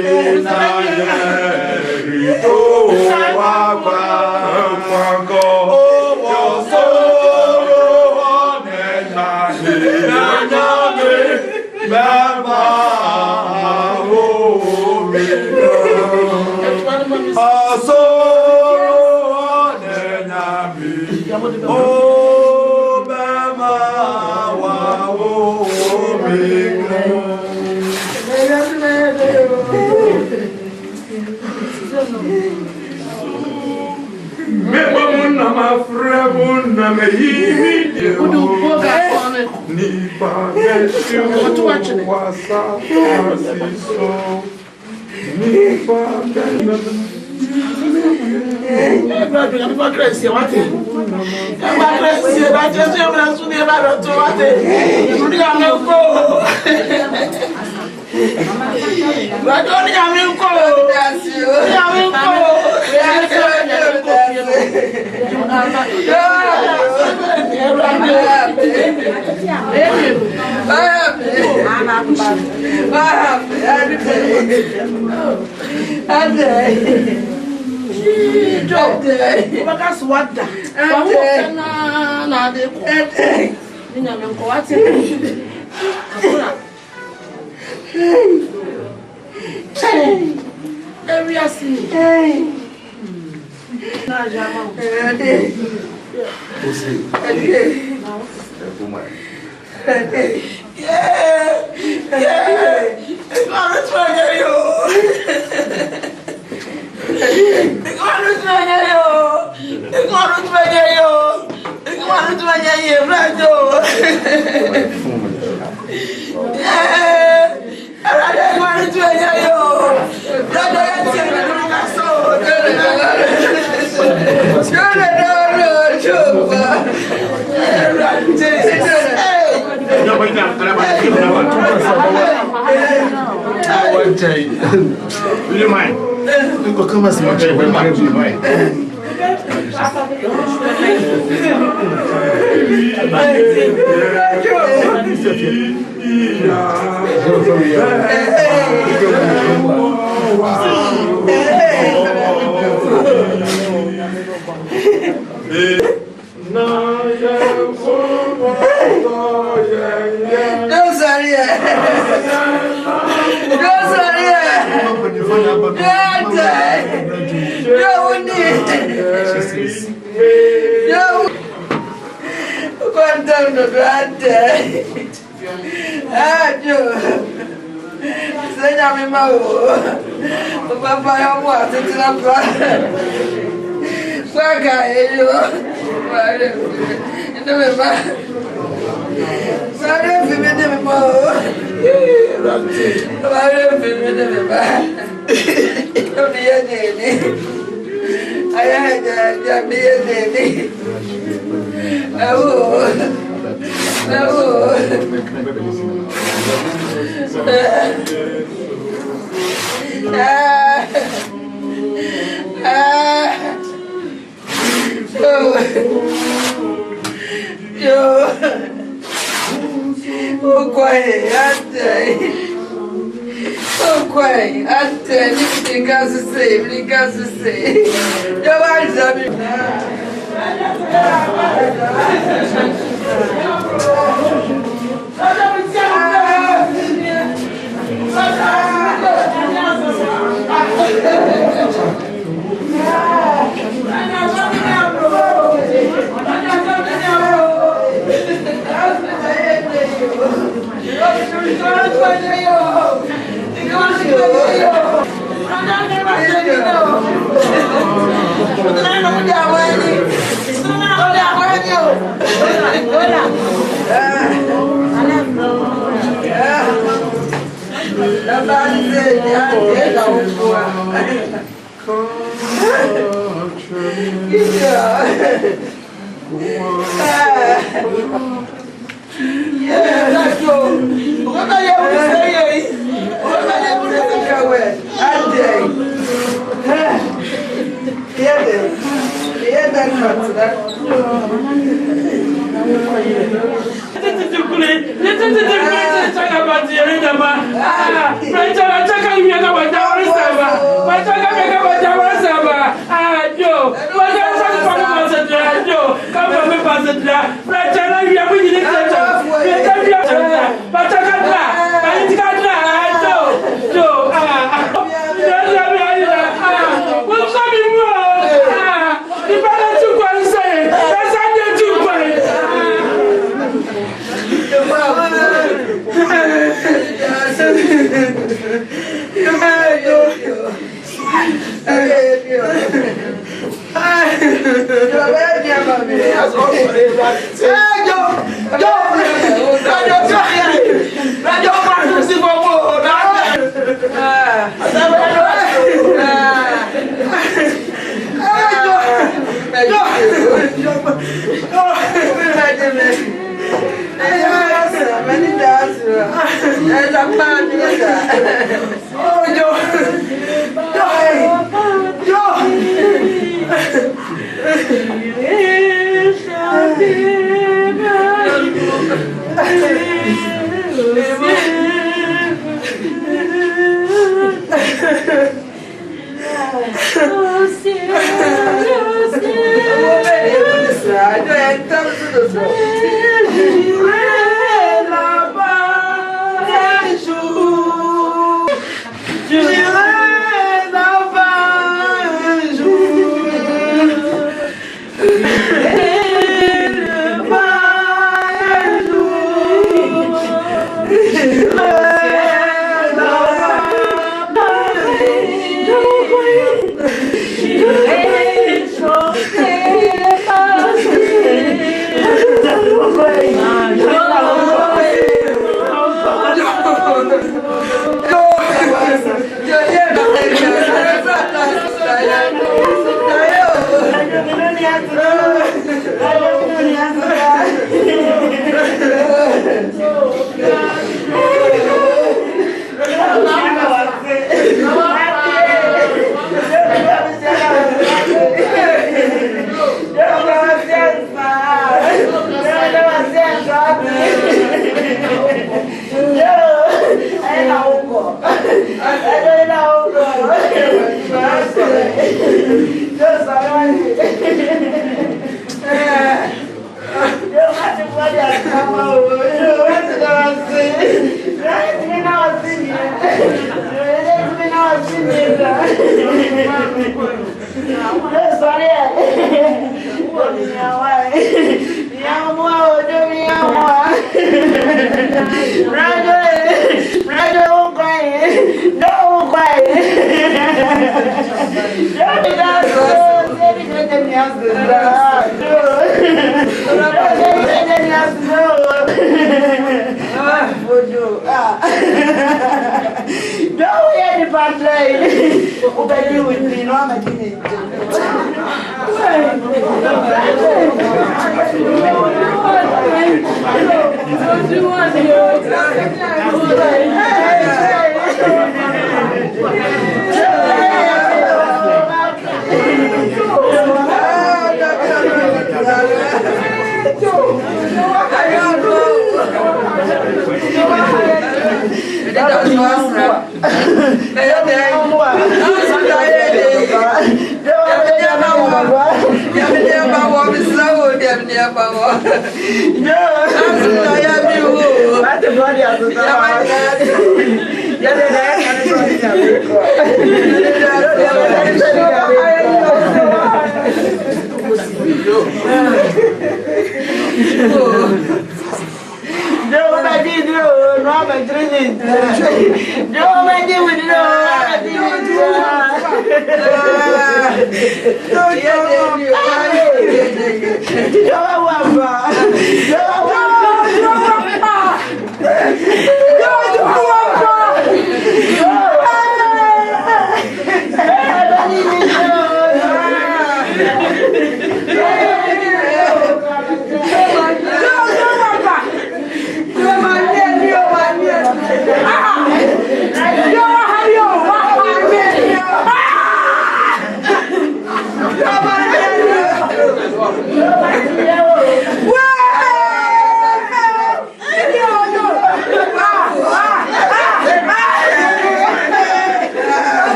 Let's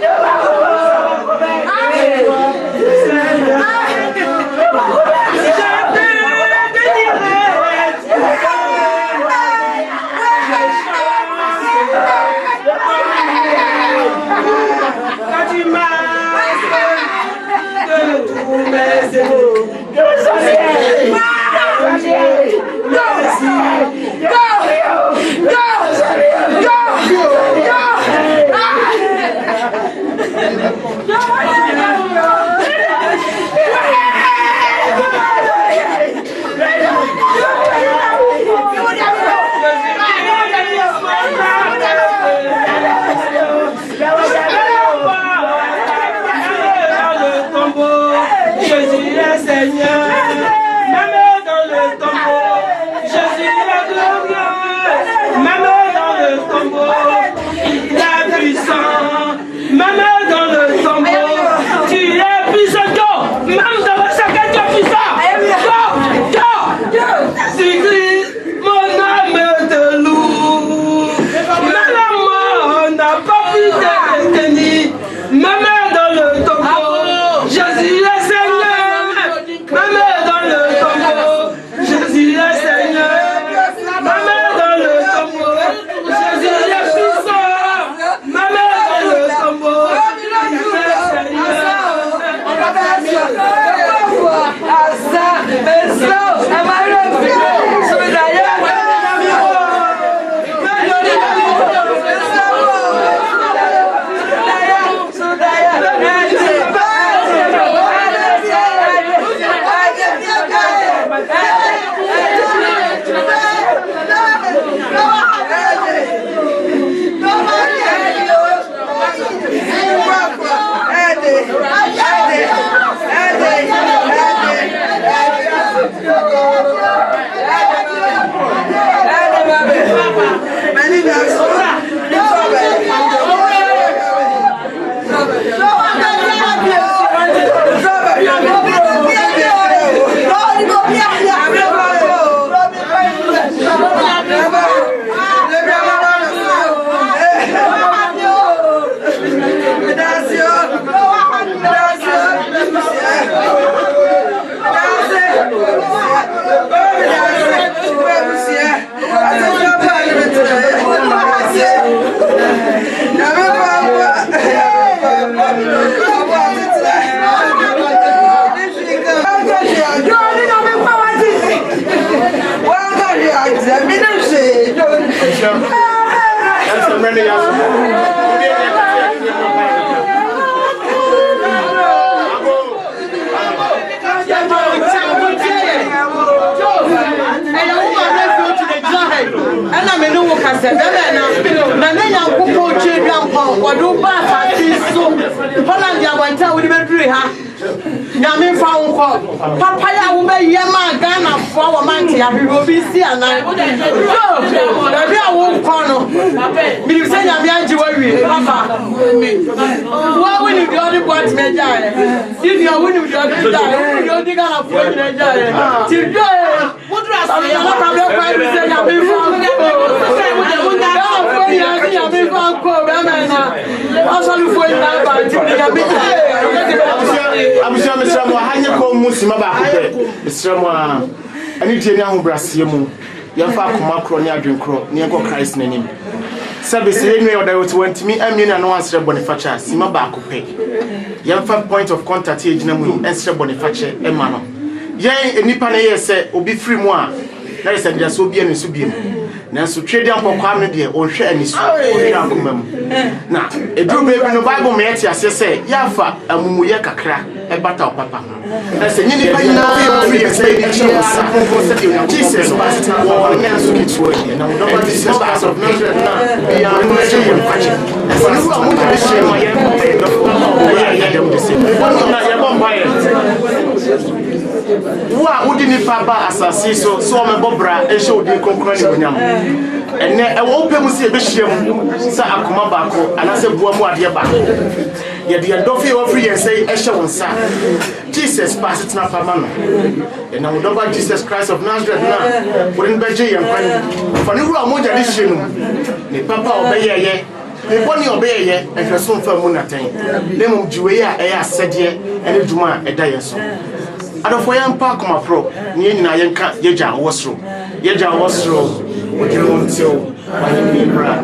Je Holland ya wanta we be dure ha. Nyame fa unko. Papa ya wo be yema Ghana fo wo manti ya bi obi si anan. So, ebi awo unko no. Mi say nyame anje wa wi. Papa. Wa we ni the only part meja e. You the one ni the other die. You the Ghana fo meja e. Ti do e. What do I say? Na problem kwa bi say nyame fa unko. I'm sure Mr. Mohanyako Musima Back, Mr. Moa, and it's a young Brasimu, your father, Macron, drink crow, near Christ's name. Service anyway, or there was 20 me, I mean, and no answer Bonifacia, Sima Bakupe. Young fan point of contact, Namu, and Sir Bonifacia, Emano. Yea, a Nipane said, will be free more. That is a just will be an Subian. Now, so trade down for comedy or share any now, a true baby no Bible may I say, Yafa, a Mumuyaka crack, a butter papa. That's a new Jesus, and I don't want this pass of Nazareth now. Beyond my children, as wouldn't Papa assassin so my Bobra and show the concurrent. And then I won't pay Monsieur Bishop, Sir Akuma Bako, and I said, Buamu Adiaba. Yet the Adofi of free and say, Esha, sir. Jesus passed it not a man. And I would over Jesus Christ of Nazareth now. Wouldn't be Jay and for new Ramoja edition. The Papa obey. The one obey ye, and your son for Munatain. Lemon Juea, a said ye, and a Juma, a diason. I don't for young park my pro, near Nayanka, Yeja was through. Yeja was through. What you want to, my name, Brad.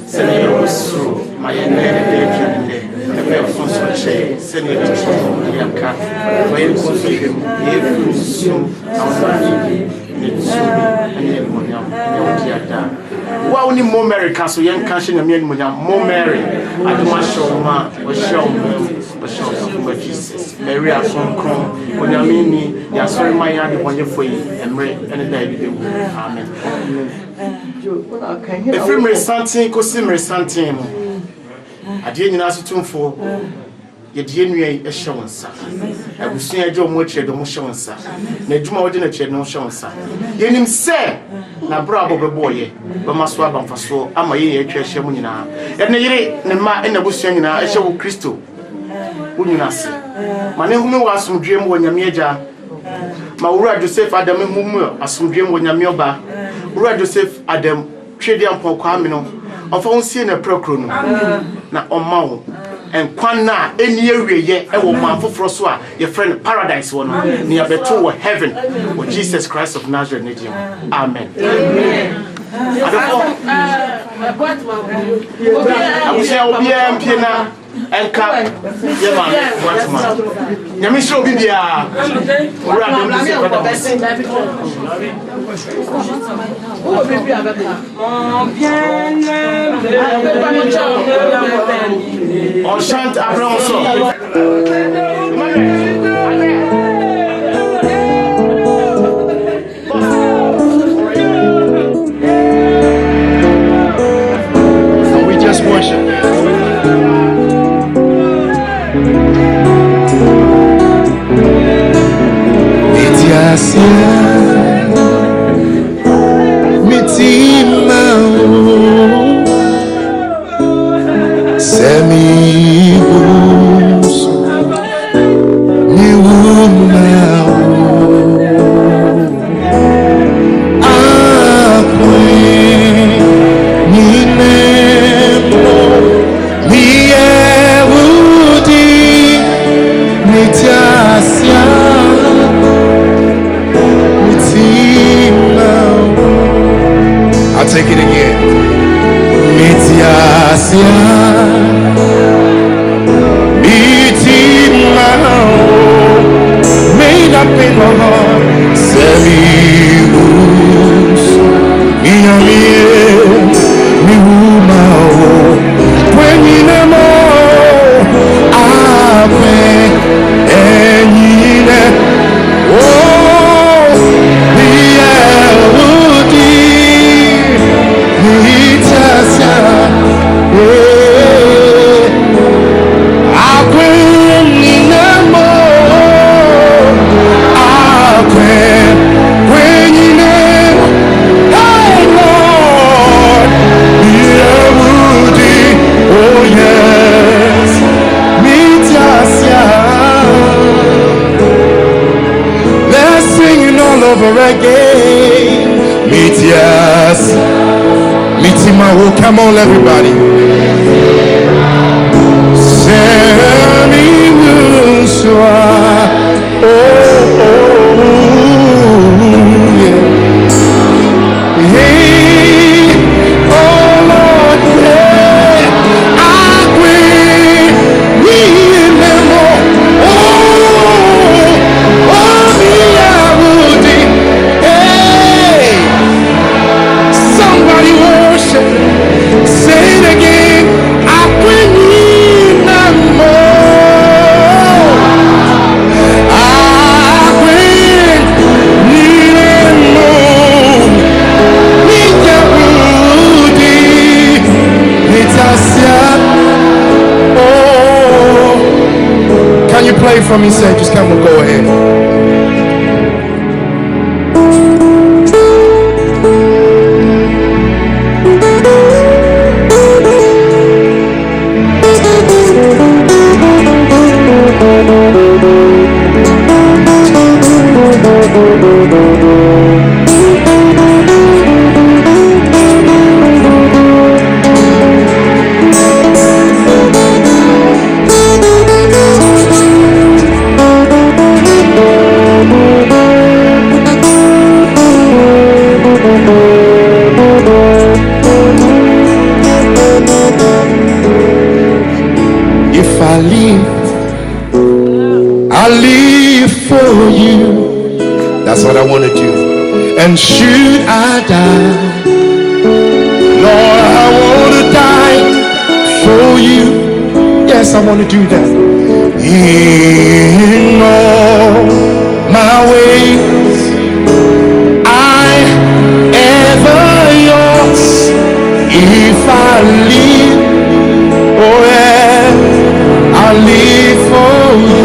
Senator was through. My name, the bell from Soche, Senator Yanka. My name was him, every soon, Why only more Mary Castle, young Cashin and Mian more Mary? I do my show, ma, or show Jesus. Mary are from Crom, when I mean, you are sorry, my yard, one year for you, and Mary, and a baby. Amen. If you may something, Cosim, something. I didn't ask you for. Yet Yenway a show, sir. I will see a job much at the motion, sir. Nejuma ordinary chair no show, sir. Yenim say, na bravo boy, but my swab and for so, I'm a year treasure munina. And the ma in the bush in a show crystal. Unasi. My name was some dream when your major. Maura Joseph Adam Mumu, as some dream when your mioba. Ura Joseph Adam, Tradian Pocamino, of all seeing a procron. Na on mount. And Kwana, any area yet, a woman for Froswa, your friend paradise one, near the two heaven, with Jesus Christ of Nazareth. Amen. I will say, I'll be a piano and cup. What man? Yamisho Bibia. On chante après on sort. So we just worship. I'll take it again. Made up in my heart, Selius, me when you know I and you oh, again. Mitias, Mitimawo, come on, everybody. Semi Wuswa. Oh, yeah. Hey, oh Lord, yeah. I will need them all. Oh, me, I would. Hey, somebody worship. Say it again. I will need them more. I will need them more. Oh, can you play for me? Say, just come on, go ahead. If I live for you. That's what I want to do. And should I die, Lord, I want to die for you. Yes, I want to do that. In all my ways, I ever yours. If I live, oh yeah, I live for you.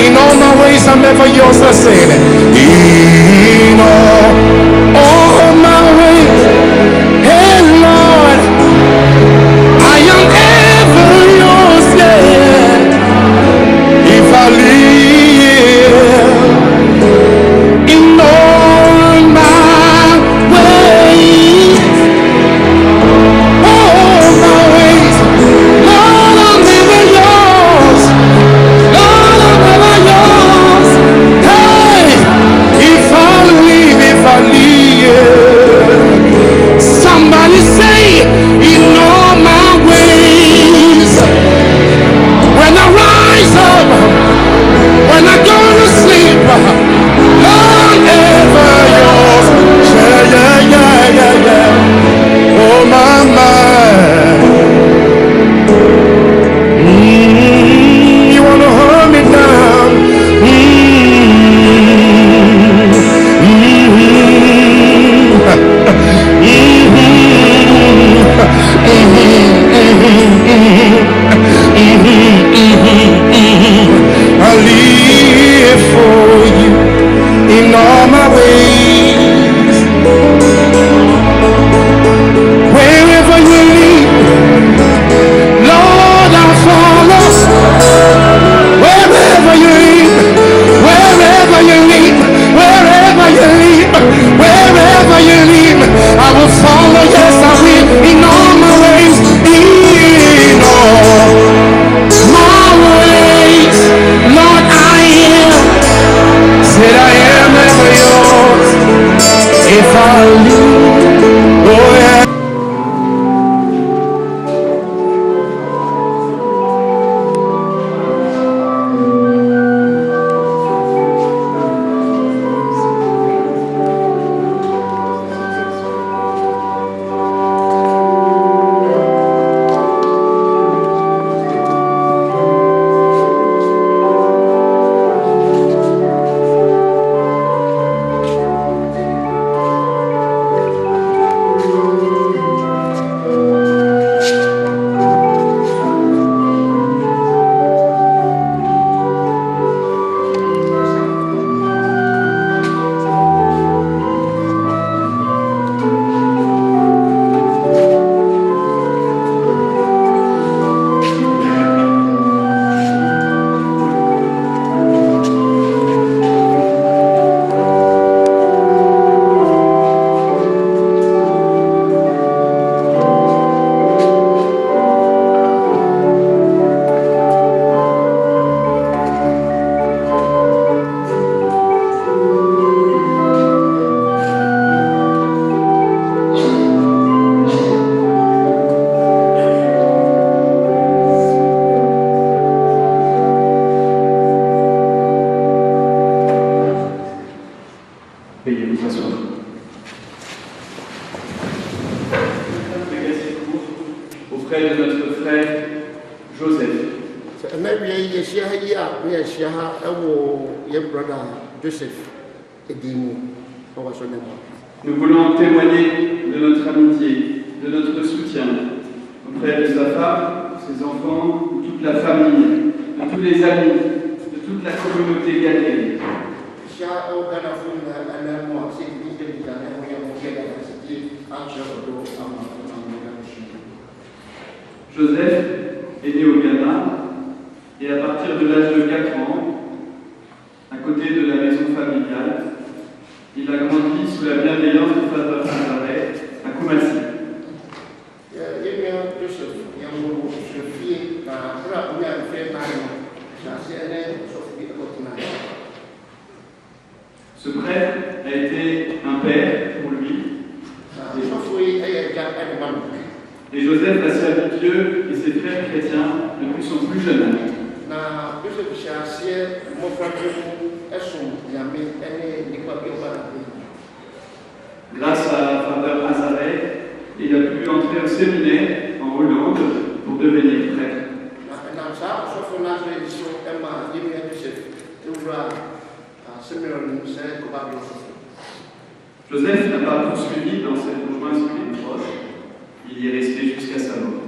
In all my ways, I'm ever yours. Let's say it. In all my ways, hey Lord, I am ever yours. Yeah. If I live in all my ways, oh my Joseph. Nous voulons témoigner de notre amitié, de notre soutien auprès de sa femme, ses enfants, de toute la famille, de tous les amis, de toute la communauté ghanéenne. Joseph est né au Ghana et à partir de l'âge de 4 ans, à côté de la maison familiale, il a grandi sous la bienveillance du Father Azaré à Kumasi. Ce prêtre a été un père pour lui. Et Joseph a servi Dieu et ses frères chrétiens depuis son plus jeune âge. Grâce à Father Azaré, il a pu entrer au séminaire en Hollande pour devenir prêtre. Joseph n'a pas poursuivi dans cette conjointe proche. Il y est resté jusqu'à sa mort.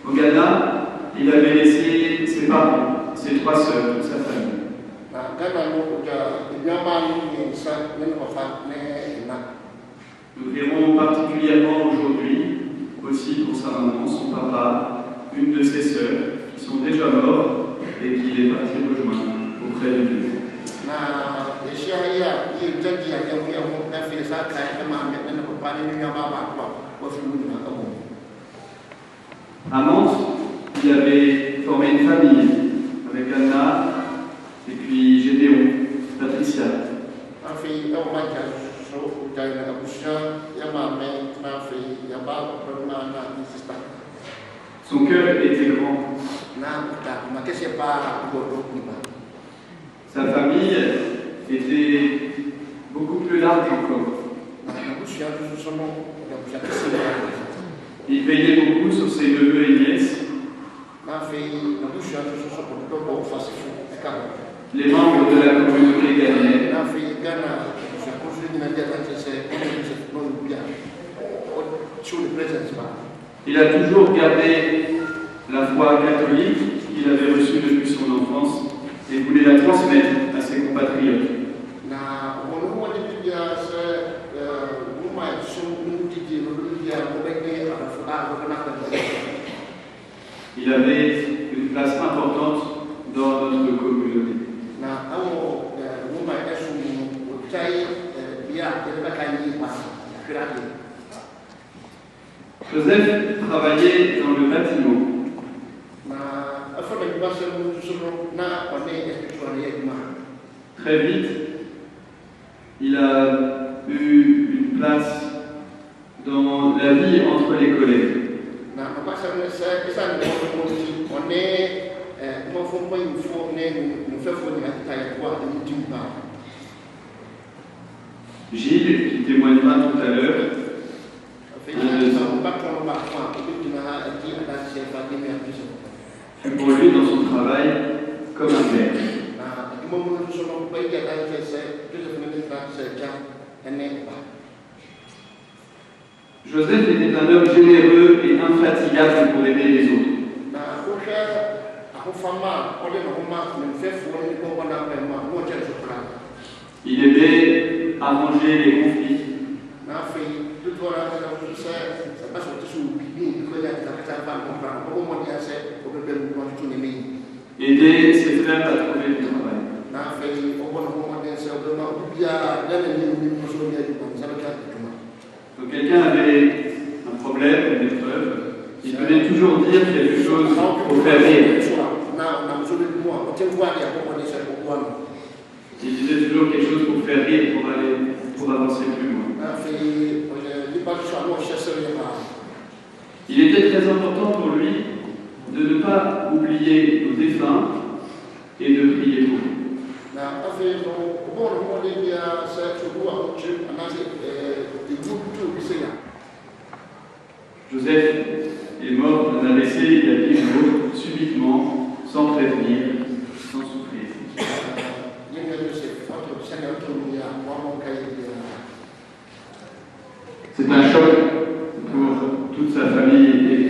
Au Ghana, il avait laissé ses parents, ses 3 sœurs, toute sa famille. Nous verrons particulièrement aujourd'hui, aussi pour sa maman, son papa, une de ses sœurs, qui sont déjà morts et qu'il est parti rejoindre auprès de Dieu. À Mantes, il avait formé une famille avec Anna et puis Gédéon, Patricia. Son cœur était grand. Sa famille était beaucoup plus large encore. Il veillait beaucoup sur ses neveux et nièces. Les membres de la communauté ghanéenne. Il a toujours gardé la foi catholique qu'il avait reçue depuis son enfance et voulait la transmettre à ses compatriotes. Il avait une place importante dans notre communauté. Joseph travaillait dans le bâtiment. Très vite, il a eu une place dans la vie entre les collègues. Gilles, qui témoignera tout à l'heure, fut pour lui dans son travail comme un père. Joseph était un homme généreux et infatigable pour aider les autres. Il aimait arranger les conflits. Aider ses frères à trouver du travail. Donc quelqu'un avait un problème, une épreuve, il venait toujours dire quelque chose pour faire rire. Il disait toujours quelque chose pour faire rire, pour avancer plus loin. Il était très important pour lui de ne pas oublier nos défunts et de prier pour eux. C'est un choc pour toute sa famille et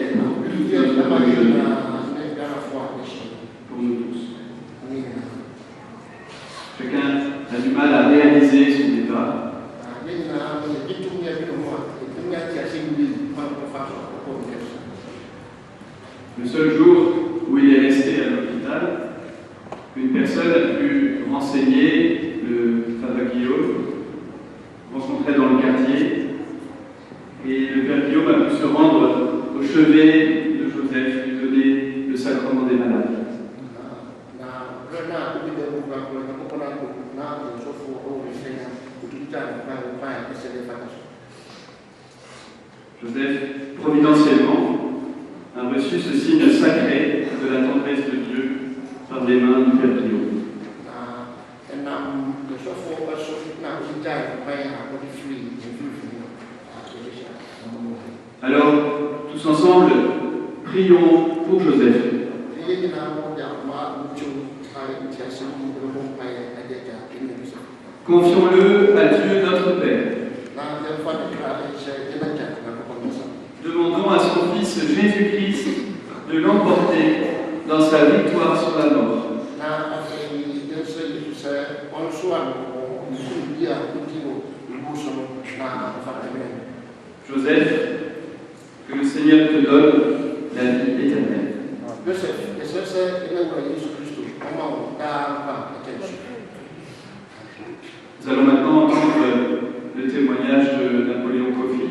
pour nous tous. Chacun a du mal à réaliser son départ. Le seul jour où il est resté à l'hôpital, une personne a pu renseigner le Frère Guillaume, rencontré dans le quartier, et le Père Guillaume a pu se rendre au chevet de Joseph, lui donner le sacrement des malades. Joseph, providentiellement, a reçu ce signe sacré de la tendresse de Dieu par les mains du Père Guillaume. Alors, tous ensemble, prions pour Joseph. Confions-le à Dieu notre Père. Demandons à son Fils Jésus-Christ de l'emporter dans sa victoire sur la mort. Joseph, que le Seigneur te donne la vie éternelle. Nous allons maintenant entendre le témoignage de Napoléon Kofi.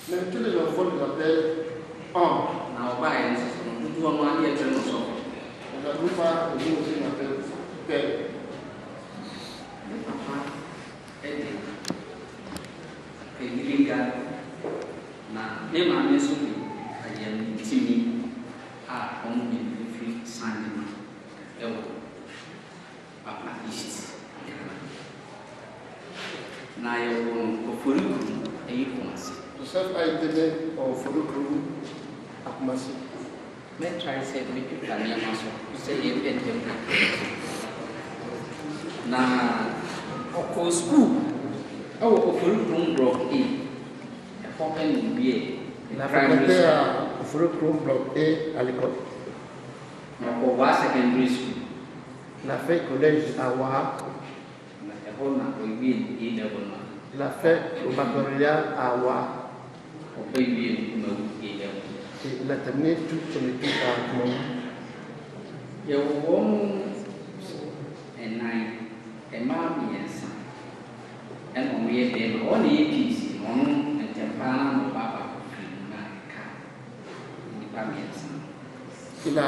Même tous les enfants nous appellent Homme. La plupart de nous aussi m'appellent Père. Joseph a été né au Forukuru à Kumasi. Na ɔkɔ school ɛwɔ Oforokrom block A ɛkɔ ɛna bie Il a fréquenté au Forukuru bloc A à l'école. na ɔkɔ Wa secondary school Il a fait collège à Wa. na ɛhɔ na ɔwie A level na Il a fait au baccalauréat à Wa. ɔbɛwie na ɔwu A level. Et il a terminé toute son étude à Kumasi. Yɛwɔ wɔn ɛnan mmaa mmiɛnsa ɛna wɔn yɛ bɛrima wɔn na yɛ peace wɔn ntɛmpaa na wɔn ba baako firi mu na ɛka nnipa mmiɛnsa. Il a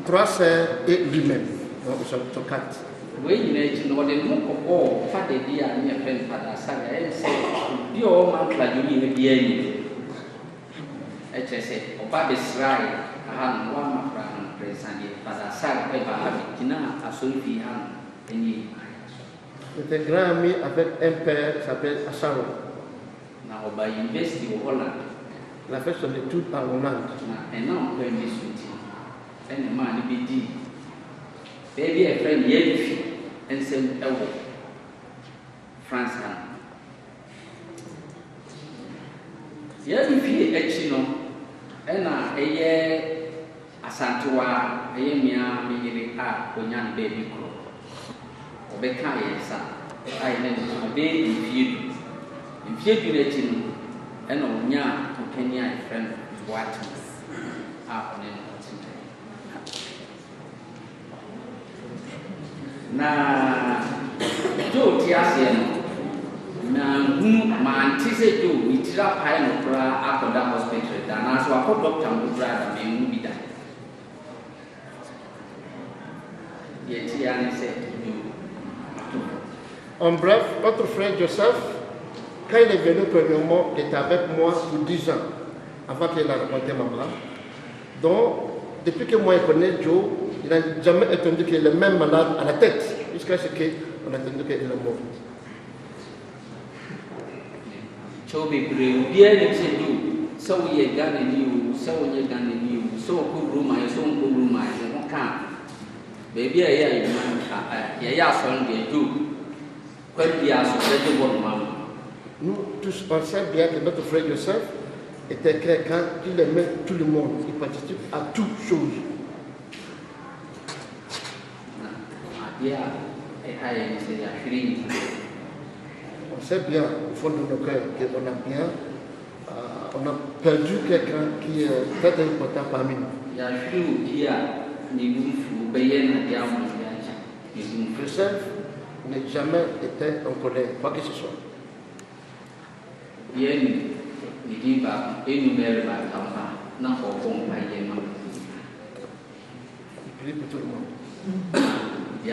3 sœurs et lui-même. Donc, ils sont 4. Wei nyinaa akyi no wɔde no kɔkɔɔ fada bi a ne yɛfrɛ no Fada Asaga ɛyɛ sɛ obi a ɔma nkladwoni no biara ni ɛkyerɛ sɛ ɔba bɛsrae aha no wama koraa no prɛsadeɛ Fada Asaga ɛba ha bɛgyina asɔre fie ha no ɛne C'est un grand ami avec un père qui s'appelle Asaro. na ɔba university wɔ Holland Il a fait son étude en Hollande. na ɛna ɔkɔ ɛne so nti ɛne maa no bɛdii baabi a ɛfrɛ no yɛafi nsɛm ɛwɔ France ha no yɛafi akyi no ɛna ɛyɛ Asantewa ɛyɛ mmea meyere a ɔnya no baabi korɔ ɔbɛka yɛn nsa a yɛne no ɔbɛyɛ mfie du no akyi no ɛna ɔnya ɔpani a yɛfrɛ no Boatem a ɔne no ɔtena na Joe te aseɛ no na nante sɛ do ne tira pae no koraa akɔda hospital da nanso wakɔ doctor no koraa da mɛmu bi da yɛti ya ne sɛ do En bref, votre frère Joseph, quand il est venu premièrement, il était avec moi pour 10 ans, avant qu'il ait rencontré maman. Donc, depuis que moi je connais Joe, il n'a jamais entendu qu'il est le même malade à la tête, jusqu'à ce qu'on a entendu qu'il est mort. Chobe breu bia ne sɛ do sɛ woyɛ Ghana ni o sɛ woyɛ Ghana ni o sɛ wokɔ Roma yɛ sɛ wokɔ Roma yɛ ho ka baabi a yɛ ayɛ yɛ asɔre deɛ do Nous tous on sait bien que notre frère Joseph était quelqu'un qui aimait tout le monde, il participe à toutes choses. On sait bien au fond de nos cœurs qu'on a perdu quelqu'un qui est très important parmi nous. Joseph n'a jamais été en colère, quoi que ce soit. Il prie pour tout le monde. Je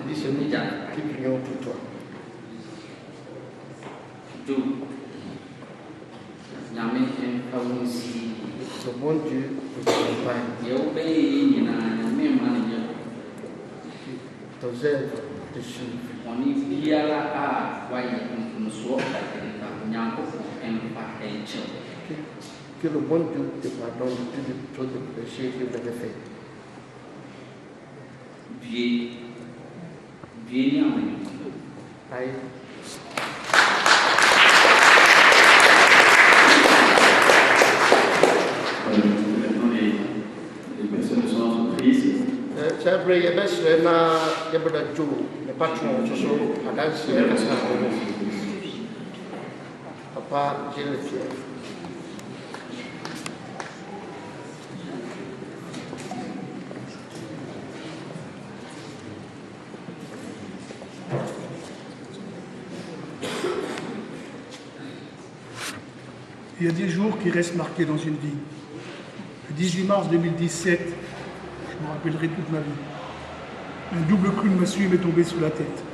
dis c'est nous qui prions pour toi. Le bon Dieu vous accompagne. Tes œuvres te suivent. Que le bon Dieu te pardonne de tous les péchés que vous avez faits. Aïe. Maintenant, les personnes sont entreprises. Celebrate your best friend, your brother Joe, the patron, so and that's Papa, j'ai le fier. Il y a des jours qui restent marqués dans une vie. Le 18 mars 2017, je me rappellerai toute ma vie. Un double clou de massue m'est tombé sous la tête.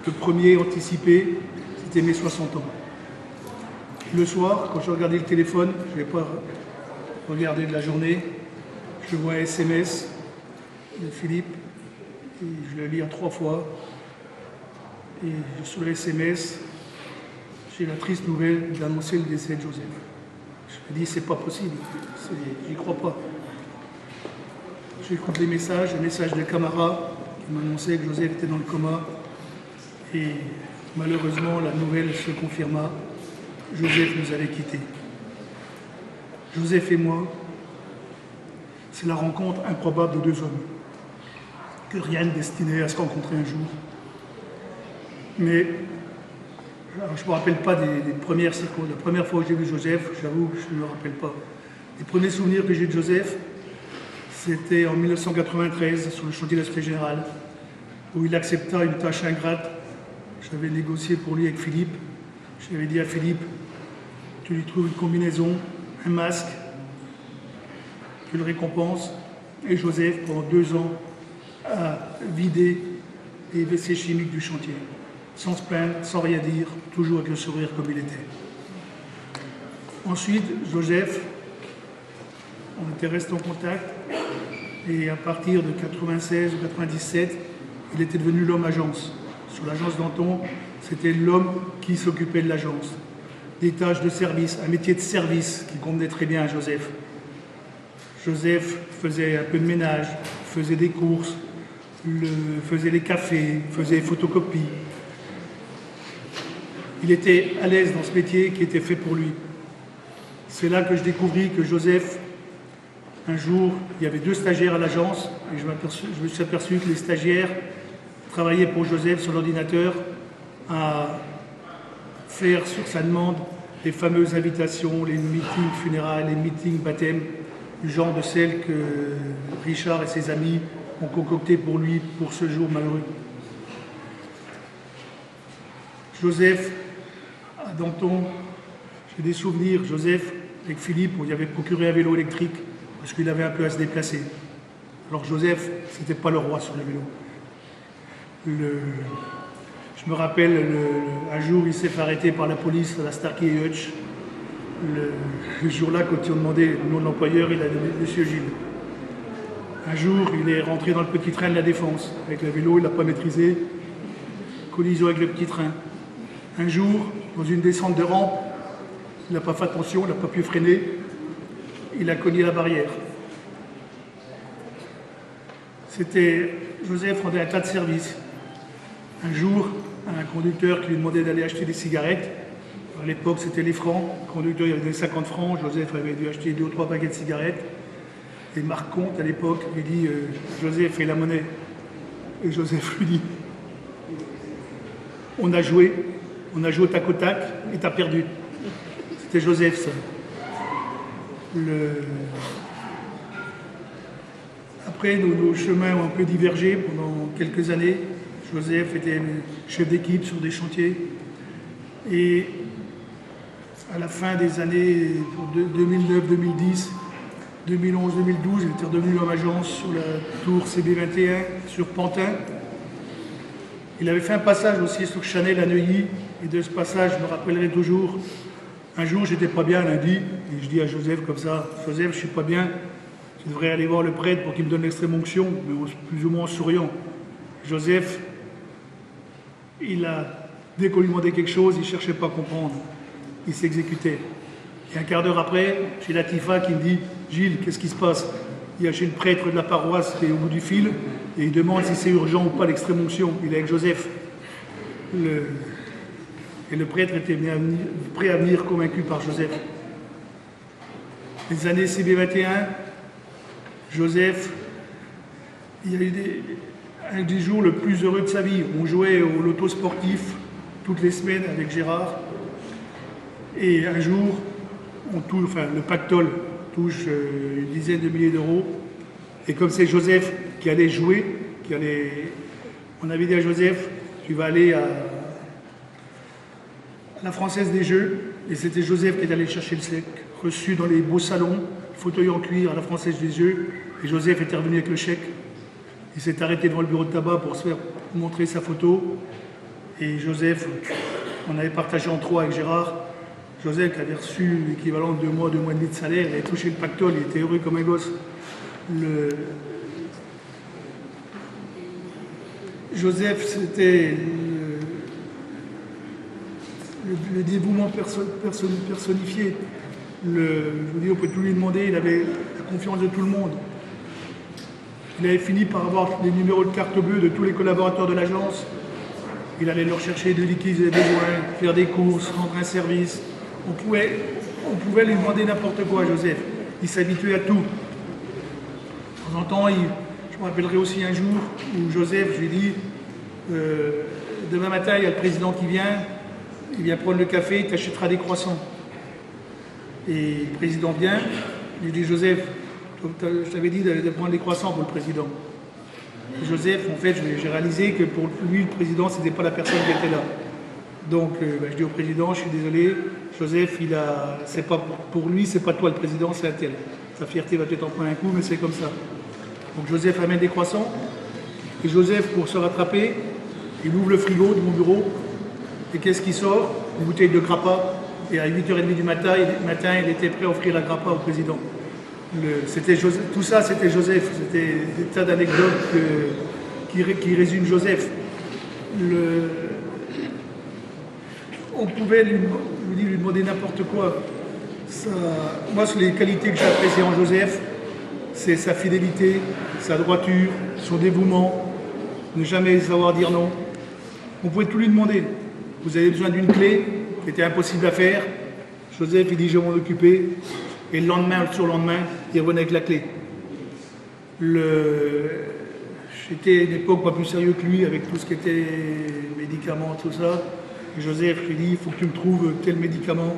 Le premier, anticipé, c'était mes 60 ans. Le soir, quand je regardais le téléphone, je n'avais pas regardé de la journée, je vois un SMS de Philippe, et je le lis 3 fois. Et sur le SMS, j'ai la triste nouvelle d'annoncer le décès de Joseph. Je me dis, c'est pas possible, j'y crois pas. J'écoute les messages de Camara qui m'annonçait que Joseph était dans le coma. Et malheureusement, la nouvelle se confirma. Joseph nous avait quittés. Joseph et moi, c'est la rencontre improbable de 2 hommes, que rien ne destinait à se rencontrer un jour. Mais alors, je ne me rappelle pas des premières secondes. La première fois que j'ai vu Joseph, j'avoue que je ne me rappelle pas. Les premiers souvenirs que j'ai de Joseph, c'était en 1993, sur le chantier de l'Assemblée générale, où il accepta une tâche ingrate. J'avais négocié pour lui avec Philippe. J'avais dit à Philippe, tu lui trouves une combinaison, un masque, tu le récompenses. Et Joseph, pendant 2 ans, a vidé les WC chimiques du chantier. Sans se plaindre, sans rien dire, toujours avec le sourire comme il était. Ensuite, Joseph, on était resté en contact, et à partir de 96 ou 97, il était devenu l'homme agence. Sur l'agence Danton, c'était l'homme qui s'occupait de l'agence. Des tâches de service, un métier de service qui convenait très bien à Joseph. Joseph faisait un peu de ménage, faisait des courses, faisait les cafés, faisait les photocopies. Il était à l'aise dans ce métier qui était fait pour lui. C'est là que je découvris que Joseph, un jour, il y avait 2 stagiaires à l'agence, et je me suis aperçu que les stagiaires travaillaient pour Joseph sur l'ordinateur à faire sur sa demande les fameuses invitations, les meetings funérailles, les meetings baptême, du genre de celles que Richard et ses amis ont concocté pour lui, pour ce jour malheureux. Joseph, à Danton, j'ai des souvenirs, Joseph, avec Philippe, on lui avait procuré un vélo électrique parce qu'il avait un peu à se déplacer. Alors Joseph, c'était pas le roi sur le vélo. Je me rappelle, un jour, il s'est fait arrêter par la police à la Starkey et Hutch. Le jour-là, quand ils ont demandé le nom de l'employeur, il a donné Monsieur Gilles. Un jour, il est rentré dans le petit train de la Défense. Avec le vélo, il ne l'a pas maîtrisé. Collision avec le petit train. Un jour, dans une descente de rampe, il n'a pas fait attention, il n'a pas pu freiner. Il a cogné la barrière. Joseph rendait un tas de services. Un jour, un conducteur qui lui demandait d'aller acheter des cigarettes. À l'époque, c'était les francs. Le conducteur, il avait donné 50 francs. Joseph avait dû acheter 2 ou 3 paquets de cigarettes. Et Marc Comte, à l'époque, lui dit Joseph, fais la monnaie. Et Joseph lui dit on a joué au tac au tac et t'as perdu. C'était Joseph, ça. Après, nos chemins ont un peu divergé pendant quelques années. Joseph était chef d'équipe sur des chantiers. Et à la fin des années 2009, 2010, 2011, 2012, il était redevenu homme agence sur la tour CB21, sur Pantin. Il avait fait un passage aussi sur Chanel à Neuilly. Et de ce passage, je me rappellerai toujours. Un jour, j'étais pas bien lundi. Et je dis à Joseph comme ça, Joseph, je suis pas bien. Je devrais aller voir le prêtre pour qu'il me donne l'extrême onction, mais plus ou moins en souriant. Joseph, dès qu'on lui demandait quelque chose, il ne cherchait pas à comprendre. Il s'exécutait. Et un quart d'heure après, j'ai Latifa qui me dit « Gilles, qu'est-ce qui se passe ?» Il y a chez le prêtre de la paroisse qui est au bout du fil, et il demande si c'est urgent ou pas l'extrême onction. Il est avec Joseph. Et le prêtre était prêt à venir convaincu par Joseph. Les années CB21, Joseph, il y a eu un des jours le plus heureux de sa vie. On jouait au loto sportif toutes les semaines avec Gérard. Et un jour, le pactole touche une dizaine de milliers d'euros. Et comme c'est Joseph qui allait jouer, on avait dit à Joseph, tu vas aller à la Française des Jeux. Et c'était Joseph qui est allé chercher le chèque, reçu dans les beaux salons, fauteuil en cuir à la Française des Jeux. Et Joseph est revenu avec le chèque. Il s'est arrêté devant le bureau de tabac pour se faire montrer sa photo. Et Joseph, on avait partagé en 3 avec Gérard. Joseph qui avait reçu l'équivalent de 2 mois et demi de salaire, il avait touché le pactole, il était heureux comme un gosse. Joseph, c'était le dévouement personnifié. Je vous dis, on peut tout lui demander, il avait la confiance de tout le monde. Il avait fini par avoir les numéros de carte bleue de tous les collaborateurs de l'agence. Il allait leur chercher des liquides et des besoins, faire des courses, rendre un service. On pouvait lui demander n'importe quoi à Joseph. Il s'habituait à tout. De temps en temps, je me rappellerai aussi un jour où Joseph, je lui ai dit, demain matin, il y a le président qui vient, il vient prendre le café, il t'achètera des croissants. Et le président vient, je lui dis, Joseph, je t'avais dit de prendre des croissants pour le président. Et Joseph, en fait, j'ai réalisé que pour lui, le président, ce n'était pas la personne qui était là. Donc, je dis au président, je suis désolé, Joseph, c'est pas pour lui, c'est pas toi le président, c'est un tel. Sa fierté va peut-être en prendre un coup, mais c'est comme ça. Donc Joseph amène des croissants, et Joseph, pour se rattraper, il ouvre le frigo de mon bureau, et qu'est-ce qui sort? Une bouteille de grappa, et à 8h30 du matin, il était prêt à offrir la grappa au président. Tout ça, c'était Joseph, c'était des tas d'anecdotes qui résument Joseph. On pouvait lui demander n'importe quoi. Moi, les qualités que j'apprécie en Joseph, c'est sa fidélité, sa droiture, son dévouement, ne jamais savoir dire non. On pouvait tout lui demander. Vous avez besoin d'une clé qui était impossible à faire. Joseph, il dit, je vais m'en occuper. Et le lendemain, le surlendemain, il revenait avec la clé. J'étais à une époque pas plus sérieux que lui, avec tout ce qui était médicaments, tout ça. Et Joseph lui dit, il faut que tu me trouves tel médicament.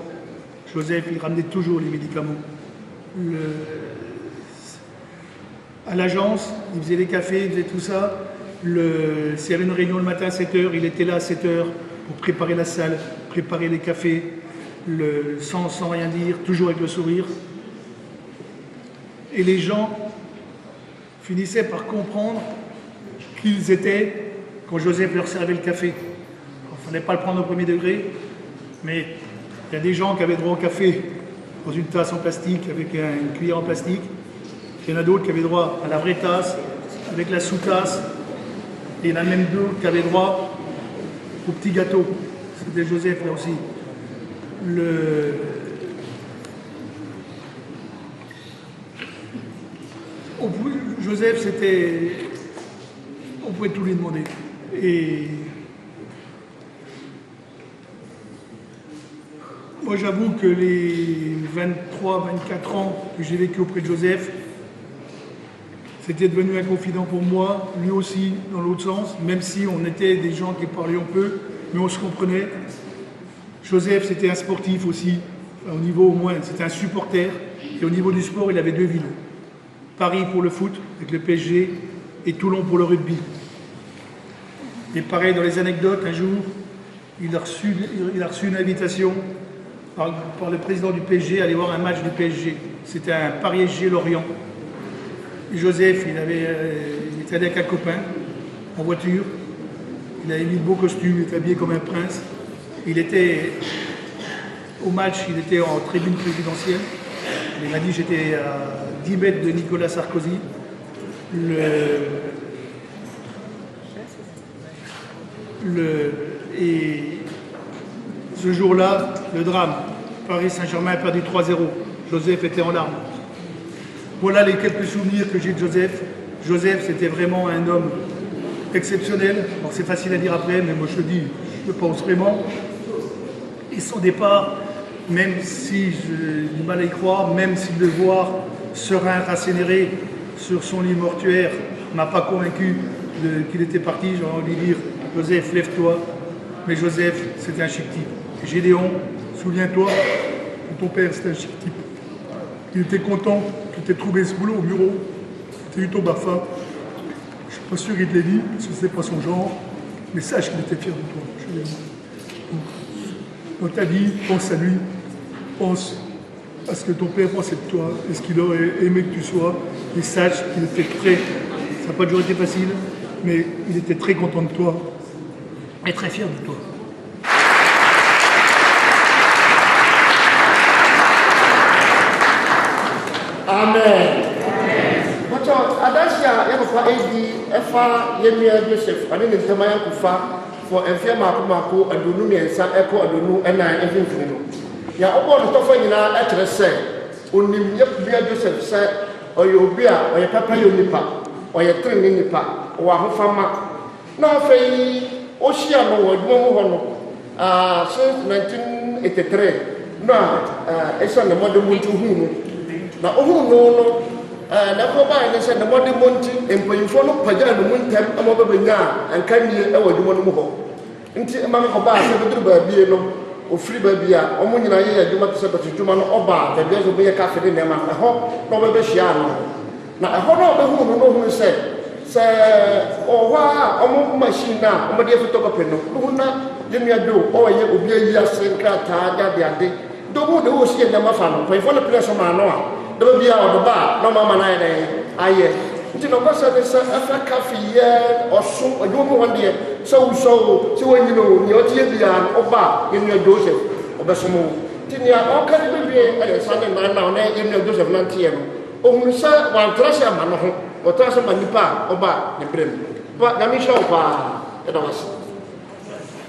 Joseph, il ramenait toujours les médicaments. à l'agence, il faisait les cafés, il faisait tout ça. S'il y avait une réunion le matin à 7h, il était là à 7h pour préparer la salle, préparer les cafés, sans rien dire, toujours avec le sourire. Et les gens finissaient par comprendre qui ils étaient quand Joseph leur servait le café. Il ne fallait pas le prendre au premier degré, mais il y a des gens qui avaient droit au café dans une tasse en plastique, avec une cuillère en plastique. Il y en a d'autres qui avaient droit à la vraie tasse, avec la sous-tasse. Et il y en a même d'autres qui avaient droit au petit gâteau. C'était Joseph là aussi. Joseph, c'était... On pouvait tout lui demander. Et moi, j'avoue que les 23, 24 ans que j'ai vécu auprès de Joseph, c'était devenu un confident pour moi, lui aussi, dans l'autre sens, même si on était des gens qui parlions peu, mais on se comprenait. Joseph, c'était un sportif aussi, au niveau au moins, c'était un supporter, et au niveau du sport, il avait deux villes. Paris pour le foot, avec le PSG, et Toulon pour le rugby. Et pareil, dans les anecdotes, un jour, il a reçu une invitation par le président du PSG à aller voir un match du PSG. C'était un Paris-SG-Lorient. Joseph, il était allé avec un copain, en voiture. Il avait mis de beaux costumes, il était habillé comme un prince. Il était, au match, il était en tribune présidentielle. Il m'a dit, j'étais à 10 mètres de Nicolas Sarkozy. Et ce jour-là, le drame. Paris Saint-Germain a perdu 3-0. Joseph était en larmes. Voilà les quelques souvenirs que j'ai de Joseph. Joseph, c'était vraiment un homme exceptionnel. Bon, c'est facile à dire après, mais moi je le dis, je pense vraiment. Et son départ, même si j'ai du mal à y croire, même si le voir serein, rassénéré sur son lit mortuaire ne m'a pas convaincu qu'il était parti, j'ai envie de dire, Joseph, lève-toi. Mais Joseph, c'était un chic type. Gédéon, souviens-toi que ton père, c'était un chic type. Il était content que tu aies trouvé ce boulot au bureau, que tu aies eu ton BAFA. Je ne suis pas sûr qu'il te l'ait dit, parce que ce n'est pas son genre, mais sache qu'il était fier de toi. Dans ta vie, pense à lui, pense à ce que ton père pensait de toi, et ce qu'il aurait aimé que tu sois, et sache qu'il était très, ça n'a pas toujours été facile, mais il était très content de toi, et très fier de toi. Amen. Macho, Adasia, Yakofa Edi, Efa, Yemia Joseph, and then the Maya Kufa for Enfiama Kumako, and Dunumi and San Echo, and Dunu, and I, and Infinu. Ya obo no tofa nyina a kire se onim yebia Joseph se oyobia oye papa yonipa oye trene nipa wa hofama na afei o hia no wadmo ho no since 1983 na esa na modern muntu hu na ohu no na ko ba ne se na modern muntu empanyfo no pagya no muntem amobabanya ankanie e wadmo no ho nti ma ko ba se beduru ba bie no ofiri babia omo nyina ye adwuma te se betudwuma no oba da bia zo be cafe de nema eho no be hia no na eho no be hu no hu se owa omo machine na omo de photocopy no hu na yemia do o ye obi ayi asenka ta da de ade do hu de o sie nema fa no for no place ma no a do bia o do ba no mama na ye aye nti no ba se afa cafe ye oso adwuma ho de so si wanyino ni otie bia oba yenu Joseph obesomo tinia oka de bie ele sane na na yenu Joseph na tie no ohunu sa wan trase ama no ho o trase ma nipa oba ne brem ba na mi show pa edawas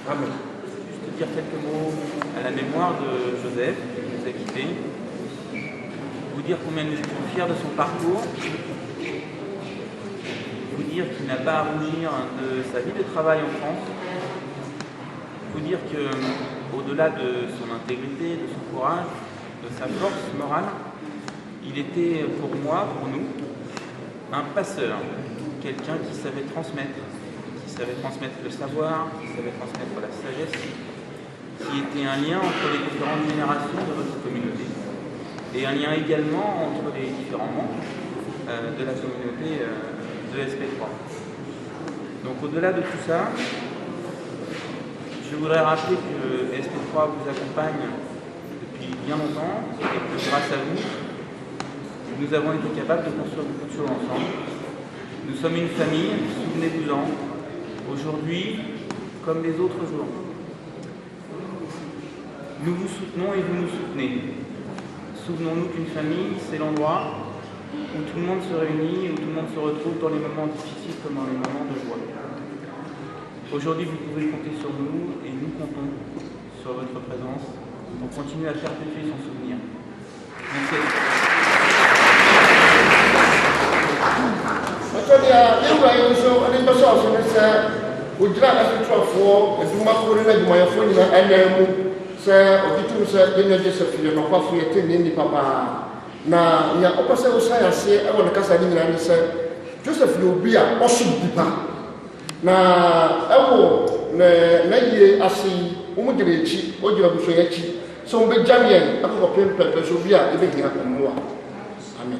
amen. Je vais dire quelques mots à la mémoire de Joseph qui nous a quittés, vous dire combien nous étions fiers de son parcours, vous dire qu'il n'a pas à rougir de sa vie de travail en France, vous dire que, au-delà de son intégrité, de son courage, de sa force morale, il était pour moi, pour nous, un passeur, quelqu'un qui savait transmettre le savoir, qui savait transmettre la sagesse, qui était un lien entre les différentes générations de notre communauté, et un lien également entre les différents membres, de la communauté de SP3. Donc au-delà de tout ça, je voudrais rappeler que SP3 vous accompagne depuis bien longtemps et que grâce à vous, nous avons été capables de construire beaucoup de choses ensemble. Nous sommes une famille, souvenez-vous-en, aujourd'hui comme les autres jours. Nous vous soutenons et vous nous soutenez. Souvenons-nous qu'une famille, c'est l'endroit où tout le monde se réunit, où tout le monde se retrouve dans les moments difficiles comme dans les moments de joie. Aujourd'hui, vous pouvez compter sur nous et nous comptons sur votre présence pour continuer à perpétuer son souvenir. Merci. Na nya opose usaya se e wona kasa ni nyina ni se Joseph no bi a oso dipa na ewo na yie asi umu dire echi o jira buso ya echi so mbe jamien akoko pempe so bi a ebe hina komoa. Amen.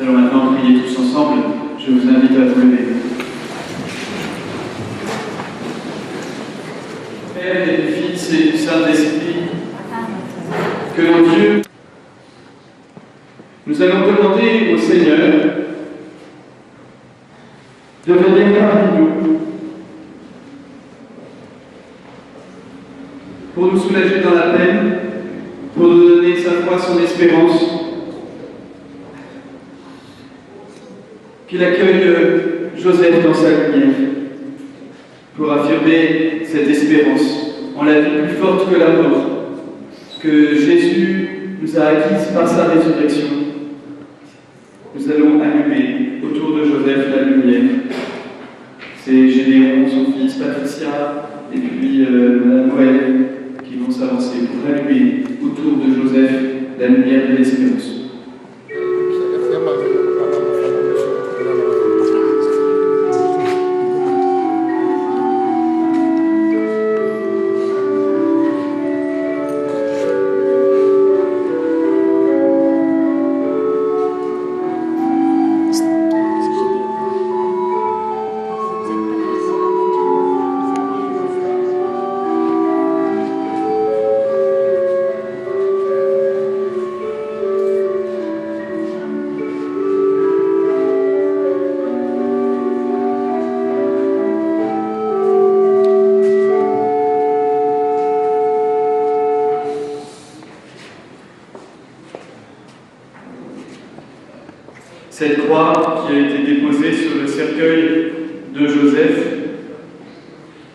Nous allons maintenant prier tous ensemble. Je vous invite à vous lever. Père et du Fils et du Saint-Esprit, que nos dieux, nous allons demander au Seigneur de venir parmi nous pour nous soulager dans la peine, pour nous donner sa foi, son espérance, qu'il accueille Joseph dans sa lumière pour affirmer cette espérance en la vie plus forte que la mort, que Jésus nous a acquise par sa résurrection. Nous allons allumer autour de Joseph la lumière. C'est Gédéon, son fils, Patricia, et puis Madame Noël qui vont s'avancer pour allumer autour de Joseph la lumière de l'espérance. Cette croix qui a été déposée sur le cercueil de Joseph,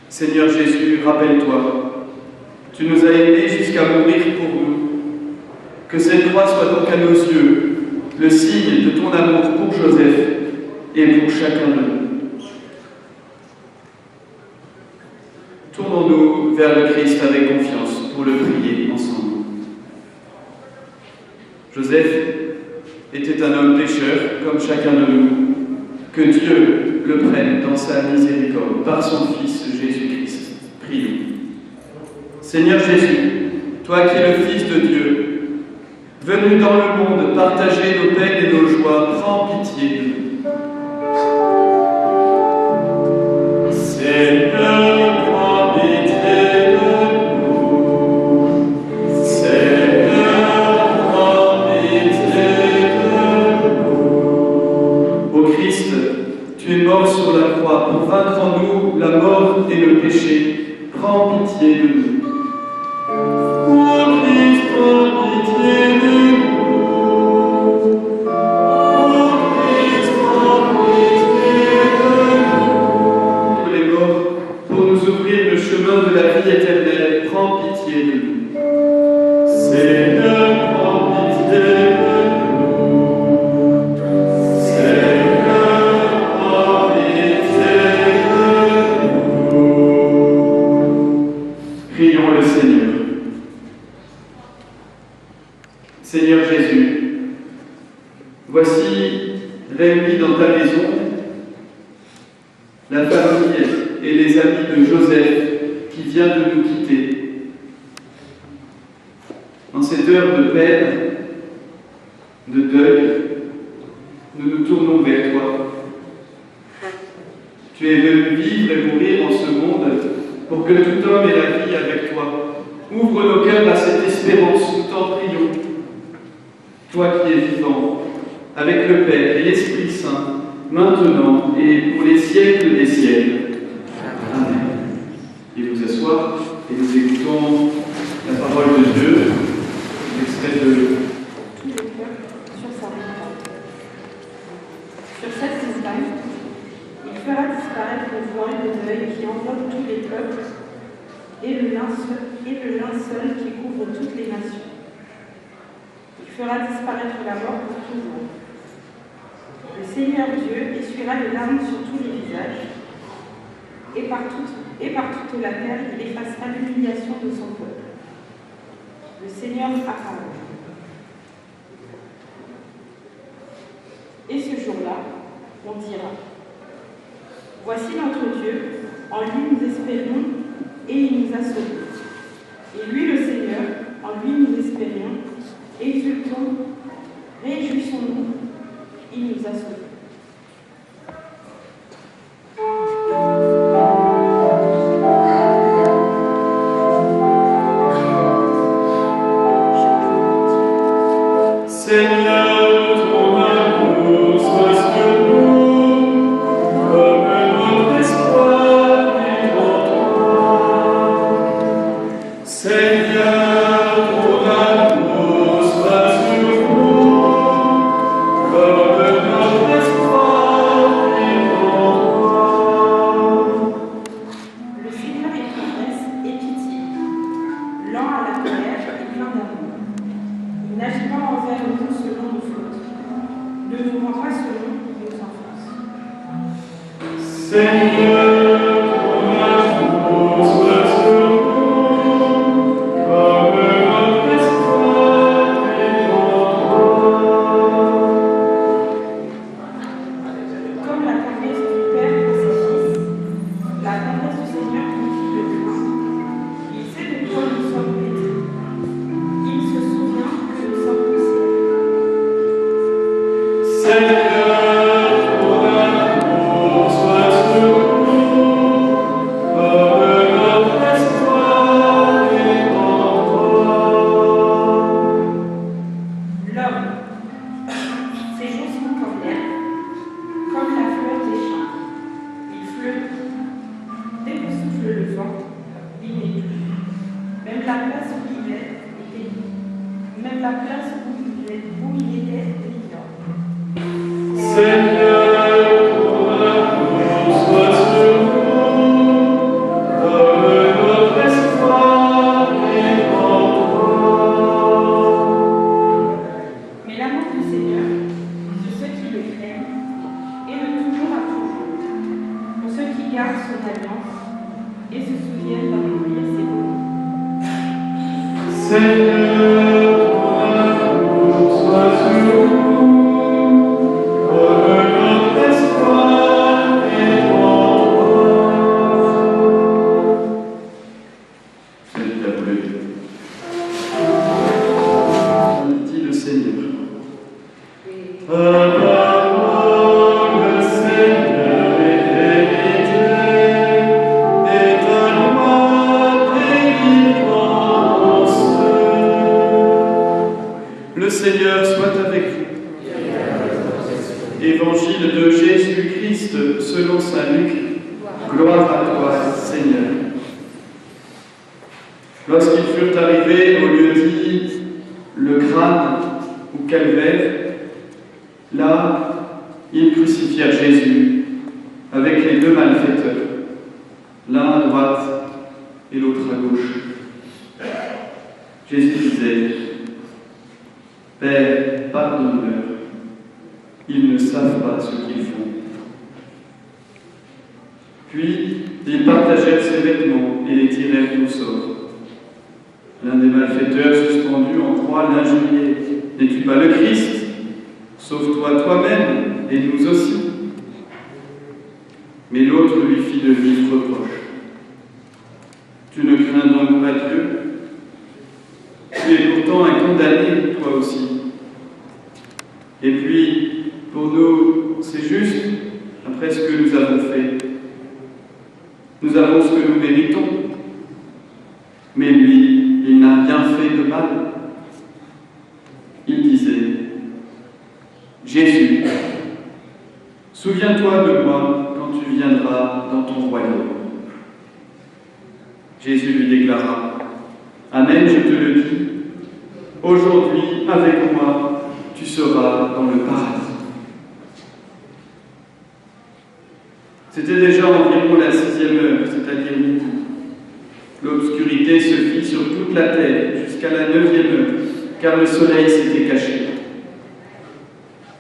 Seigneur Jésus, rappelle-toi, tu nous as aimés jusqu'à mourir pour nous. Que cette croix soit donc à nos yeux le signe de ton amour pour Joseph et pour chacun de nous. Tournons-nous vers le Christ avec confiance pour le prier ensemble. Joseph était un homme pécheur comme chacun de nous. Que Dieu le prenne dans sa miséricorde par son Fils Jésus-Christ. Prions. Seigneur Jésus, toi qui es le Fils de Dieu, venu dans le monde partager nos peines et nos joies, prends pitié de nous. Seigneur, prends pitié de nous. Seigneur, prends pitié de nous. Ô Christ, tu es mort sur la croix pour vaincre en nous la mort et le péché. Prends pitié de nous. Ô Christ, prends pitié de nous. De la vie éternelle, prends pitié de nous. Seigneur, prends pitié de nous. Seigneur, prends pitié de nous. Prions le Seigneur. Seigneur Jésus, voici réunis dans ta maison la famille et les amis de Joseph qui vient de nous quitter. En cette heure de peine, de deuil, nous nous tournons vers toi. Tu es venu vivre et mourir en ce monde pour que tout homme ait la vie avec toi. Ouvre nos cœurs à cette espérance, nous t'en prions. Toi qui es vivant, avec le Père et l'Esprit Saint, maintenant et pour les siècles des siècles. Amen. Et vous asseoir et nous écoutons la parole de Dieu, l'extrait de tous les peuples sur sa montagne. Sur cette montagne, il fera disparaître le voile de deuil qui enveloppe tous les peuples et le linceul qui couvre toutes les nations. Il fera disparaître la mort pour toujours. Le Seigneur Dieu essuiera les larmes sur tous les visages, et par toute la terre, il effacera l'humiliation de son peuple. Le Seigneur a parlé. Et ce jour-là, on dira: voici notre Dieu, en lui nous espérions, et il nous a sauvés. Et lui, le Seigneur, en lui nous espérions, exultons, réjouissons-nous, il nous a sauvés. après ce que nous avons fait. Nous avons ce que nous méritons. Mais lui, il n'a rien fait de mal. Il disait, Jésus, souviens-toi de moi quand tu viendras dans ton royaume. Jésus lui déclara, Amen, je te le dis, aujourd'hui, avec moi, tu seras dans le paradis. C'était déjà environ la 6e heure, c'est-à-dire midi. L'obscurité se fit sur toute la terre jusqu'à la 9e heure, car le soleil s'était caché.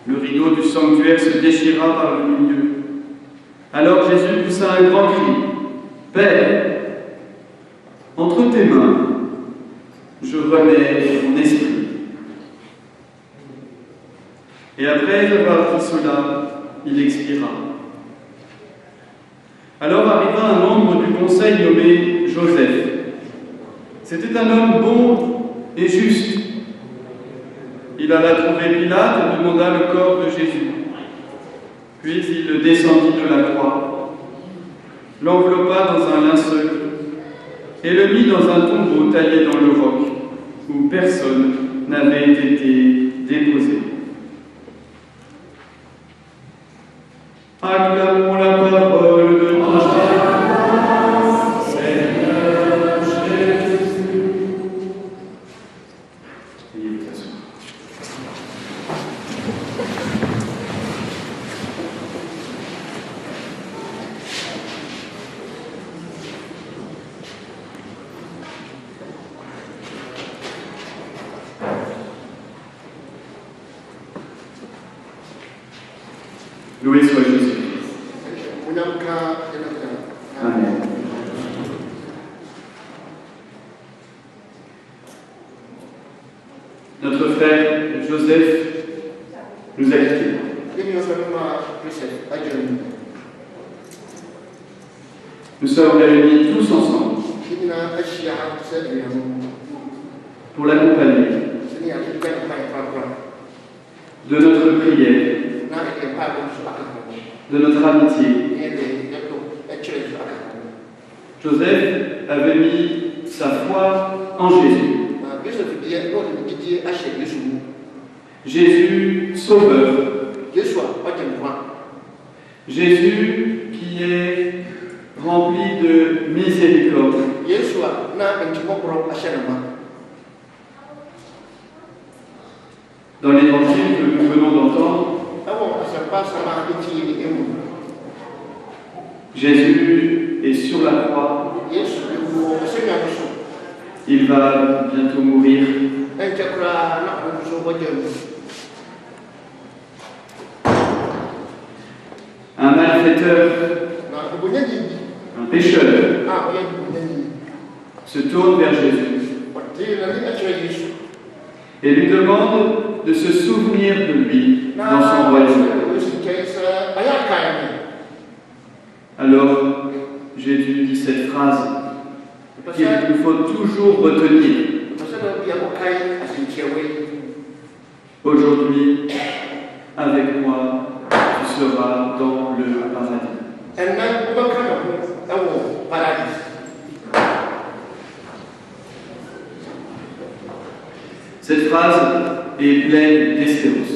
Le rideau du sanctuaire se déchira par le milieu. Alors Jésus poussa un grand cri, « Père, entre tes mains, je remets mon esprit. » Et après avoir dit cela, il expira. Alors arriva un membre du conseil nommé Joseph. C'était un homme bon et juste. Il alla trouver Pilate et demanda le corps de Jésus. Puis il le descendit de la croix, l'enveloppa dans un linceul et le mit dans un tombeau taillé dans le roc, où personne n'avait été déposé. Acclamons la parole de notre Seigneur Jésus. Veuillez vous asseoir. Loué soit Jésus. Amen. Notre frère Joseph nous a quittés. Nous sommes réunis tous ensemble pour l'accompagner de notre prière, de notre amitié. Joseph avait mis sa foi en Jésus. Jésus sauveur. Jésus qui est rempli de miséricorde. Dans l'évangile que nous venons d'entendre, Jésus est sur la croix. Il va bientôt mourir. Un malfaiteur, un pécheur, se tourne vers Jésus et lui demande de se souvenir de lui dans son royaume. Alors, Jésus dit cette phrase qu'il nous faut toujours retenir. Aujourd'hui, avec moi, tu seras dans le paradis. Cette phrase est pleine d'espérance.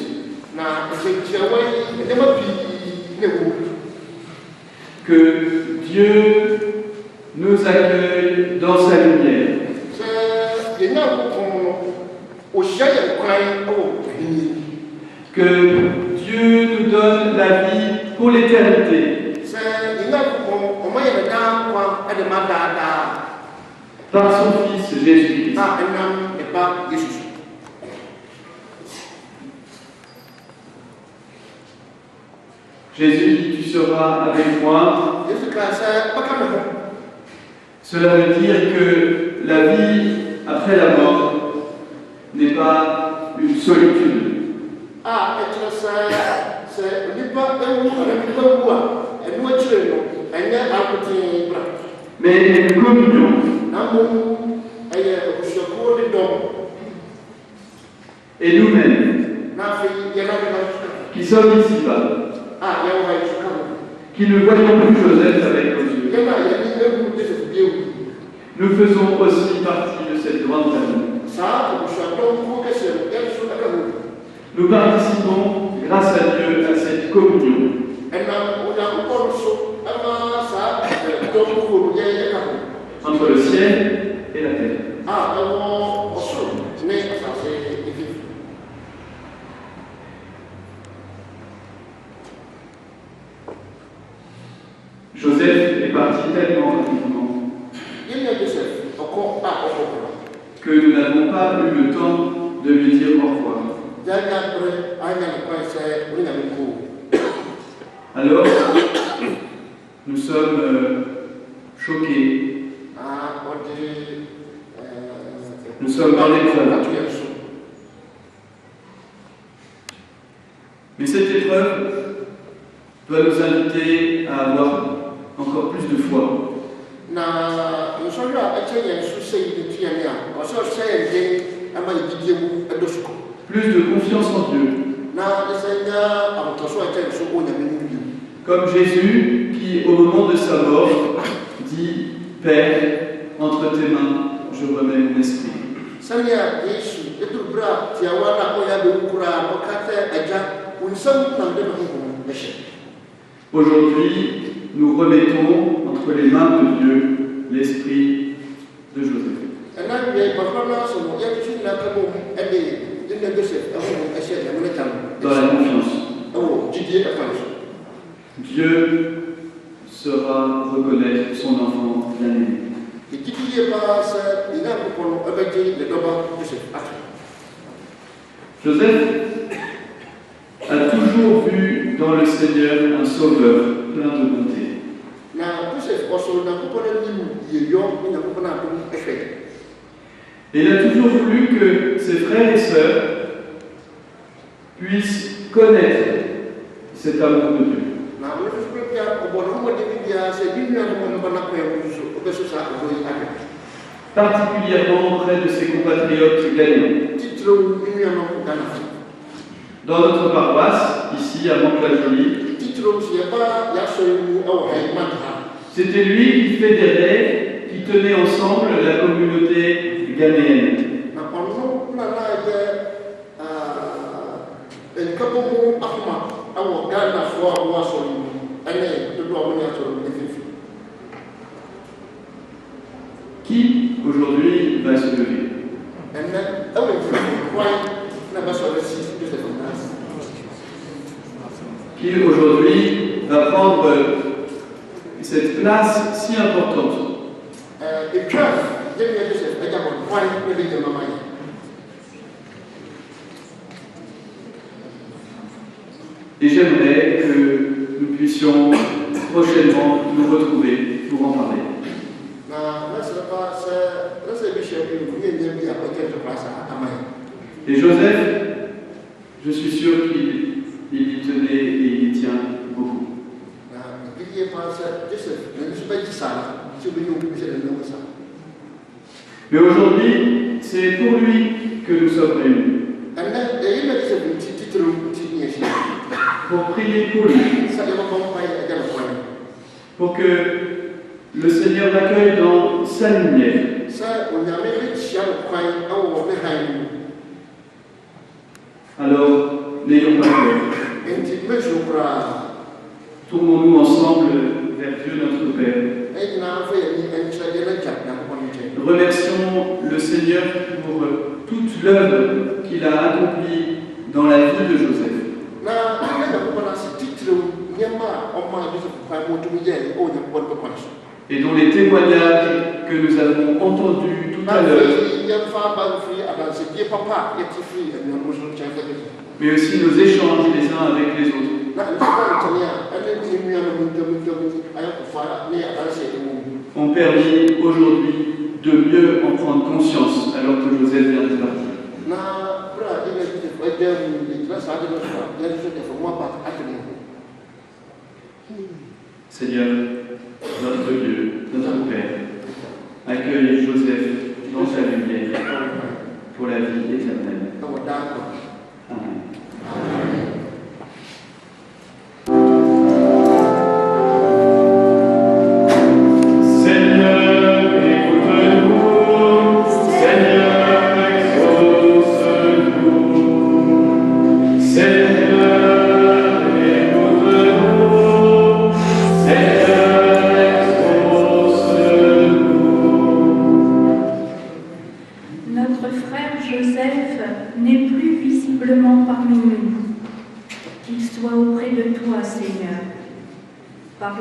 Que Dieu nous accueille dans sa lumière. Que Dieu nous donne la vie pour l'éternité. Par son Fils Jésus-Christ. Jésus dit, tu seras avec moi. Cela veut dire que la vie après la mort n'est pas une solitude. Mais une communion. Et nous-mêmes, qui sommes ici-bas, qui ne voyons plus Joseph avec nos yeux. Nous faisons aussi partie de cette grande famille. Nous participons, grâce à Dieu, à cette communion entre le ciel et la terre. Joseph est parti tellement rapidement que nous n'avons pas eu le temps de lui dire au revoir. Alors, nous sommes choqués. Nous sommes dans l'épreuve. Mais cette épreuve doit nous inviter à avoir encore plus de foi. Plus de confiance en Dieu. Comme Jésus qui, au moment de sa mort, dit « Père, entre tes mains, je remets mon esprit ». Aujourd'hui, nous remettons entre les mains de Dieu l'esprit de Joseph. Dans la confiance. Dieu saura reconnaître son enfant bien-aimé. Joseph a toujours vu dans le Seigneur un sauveur plein de bonté. Et il a toujours voulu que ses frères et sœurs puissent connaître cet amour de Dieu. Particulièrement auprès de ses compatriotes ghanéens. Dans notre paroisse, ici à Mantes-la-Jolie, c'était lui qui fédérait, qui tenait ensemble la communauté ghanéenne. Qui aujourd'hui va se lever? Qui aujourd'hui va prendre cette place si importante? Et j'aimerais que nous puissions prochainement nous retrouver pour en parler. Et Joseph, je suis sûr qu'il y tenait et il y tient beaucoup. Mais aujourd'hui, c'est pour lui que nous sommes réunis. Pour prier pour lui. Pour que le Seigneur l'accueille dans sa lumière. Alors, n'ayons pas peur. Tournons-nous ensemble vers Dieu notre Père. Remercions le Seigneur pour toute l'œuvre qu'il a accomplie dans la vie de Joseph. Et dont les témoignages que nous avons entendus tout à l'heure, mais aussi nos échanges les uns avec les autres, ont permis aujourd'hui de mieux en prendre conscience alors que Joseph vient de partir. Seigneur, notre Dieu, notre Père, accueille Joseph dans sa lumière pour la vie éternelle. Amen.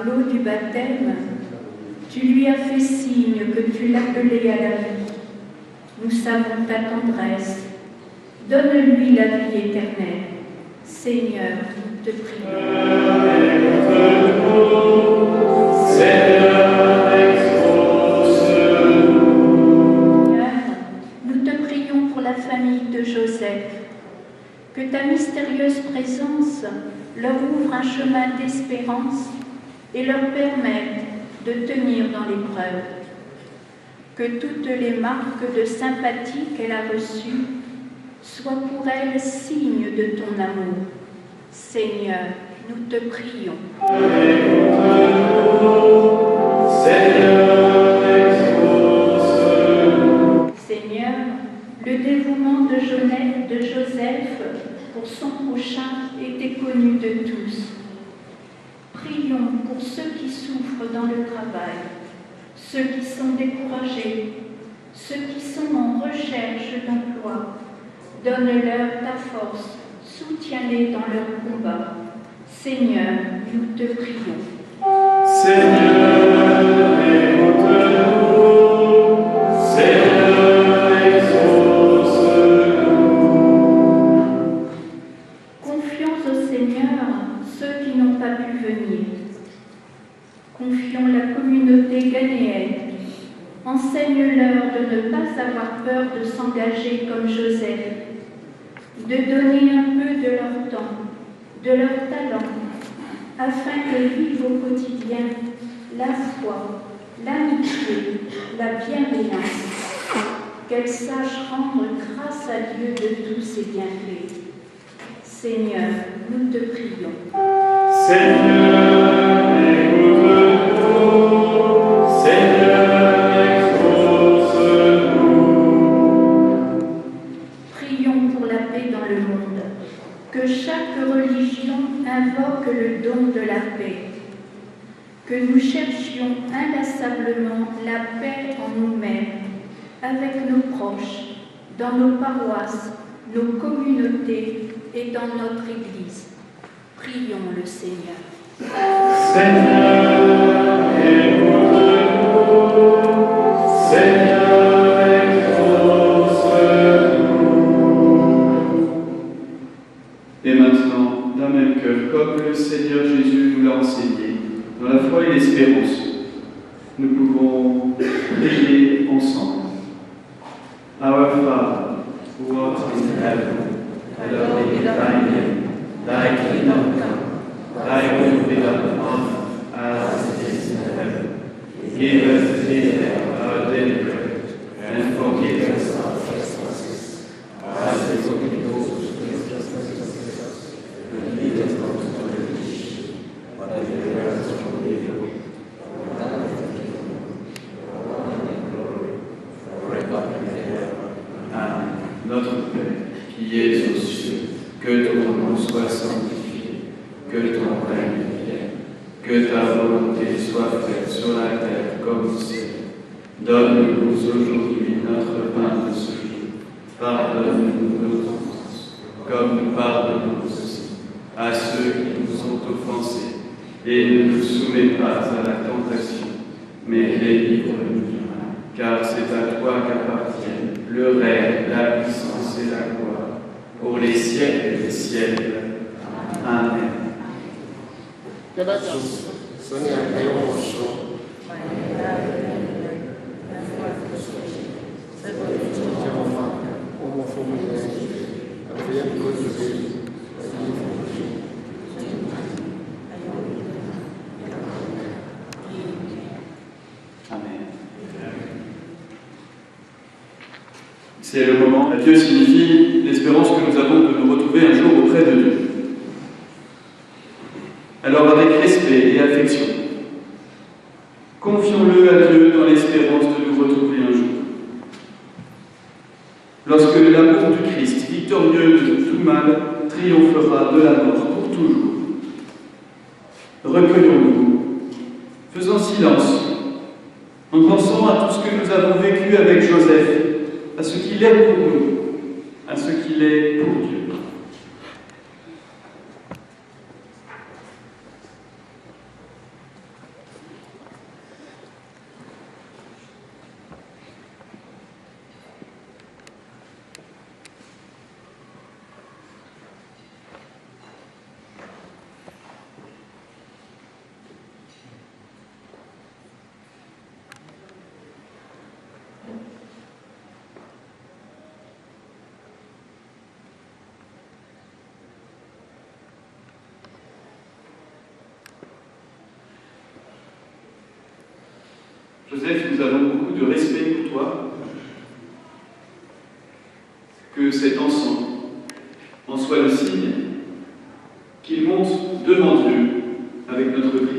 par l'eau du baptême, tu lui as fait signe que tu l'appelais à la vie. Nous savons ta tendresse. Donne-lui la vie éternelle. Seigneur, nous te prions. Seigneur, exauce-nous. Nous te prions pour la famille de Joseph. Que ta mystérieuse présence leur ouvre un chemin d'espérance et leur permette de tenir dans l'épreuve. Que toutes les marques de sympathie qu'elle a reçues soient pour elle signe de ton amour. Seigneur, nous te prions. Seigneur, exauce-nous. Seigneur, le dévouement de Joseph pour son prochain était connu de tous. Prions pour ceux qui souffrent dans le travail, ceux qui sont découragés, ceux qui sont en recherche d'emploi. Donne-leur ta force, soutiens-les dans leur combat. Seigneur, nous te prions. Seigneur, écoute-nous. Seigneur, exauce-nous. Confions au Seigneur ceux qui n'ont pas pu venir. Confions la communauté ghanéenne. Enseigne-leur de ne pas avoir peur de s'engager comme Joseph, de donner un peu de leur temps, de leur talent, afin qu'elles vivent au quotidien la foi, l'amitié, la bienveillance, qu'elles sachent rendre grâce à Dieu de tous ses bienfaits. Seigneur, nous te prions. Seigneur, écoute-nous. Seigneur, exauce-nous. Prions pour la paix dans le monde, que chaque religion invoque le don de la paix, que nous cherchions inlassablement la paix en nous-mêmes, avec nos proches, dans nos paroisses, nos communautés et dans notre Église. Prions le Seigneur. Seigneur, écoute-nous. Seigneur, exauce-nous. Et maintenant, d'un même cœur, comme le Seigneur Jésus nous l'a enseigné, dans la foi et l'espérance, nous pouvons prier ensemble. Our Father, who art in heaven, hallowed be thy name. Thy kingdom come, thy will be done on earth as it is in heaven. Give us this day our daily bread, and forgive us our trespasses, as we forgive those who trespass against us. And lead us not into temptation, but deliver us from evil. For thine is the kingdom, the honor and glory, forever and ever. Amen. Notre Père, qui es aux cieux, que ton nom soit sanctifié, que ton règne vienne, que ta volonté soit faite sur la terre comme au ciel. Donne-nous aujourd'hui notre pain de ce jour. Pardonne-nous nos offenses, comme nous pardonnons aussi à ceux qui nous ont offensés. Et ne nous soumets pas à la tentation, mais délivre-nous du mal. Car c'est à toi qu'appartiennent le règne, la puissance et la gloire, pour les siècles des siècles. Amen. C'est le moment. Adieu signifie l'espérance que nous avons de nous retrouver un jour auprès de Dieu. Alors avec respect et affection, confions-le à Dieu dans l'espérance de nous retrouver un jour. Lorsque l'amour du Christ, victorieux de tout mal, triomphera de la mort pour toujours. Recueillons-nous, faisons silence, en pensant à tout ce que nous avons vécu avec Joseph, à ce qu'il est pour nous, à ce qu'il est pour Dieu. Joseph, nous avons beaucoup de respect pour toi. Que cet ensemble en soit le signe qu'il monte devant Dieu avec notre prière.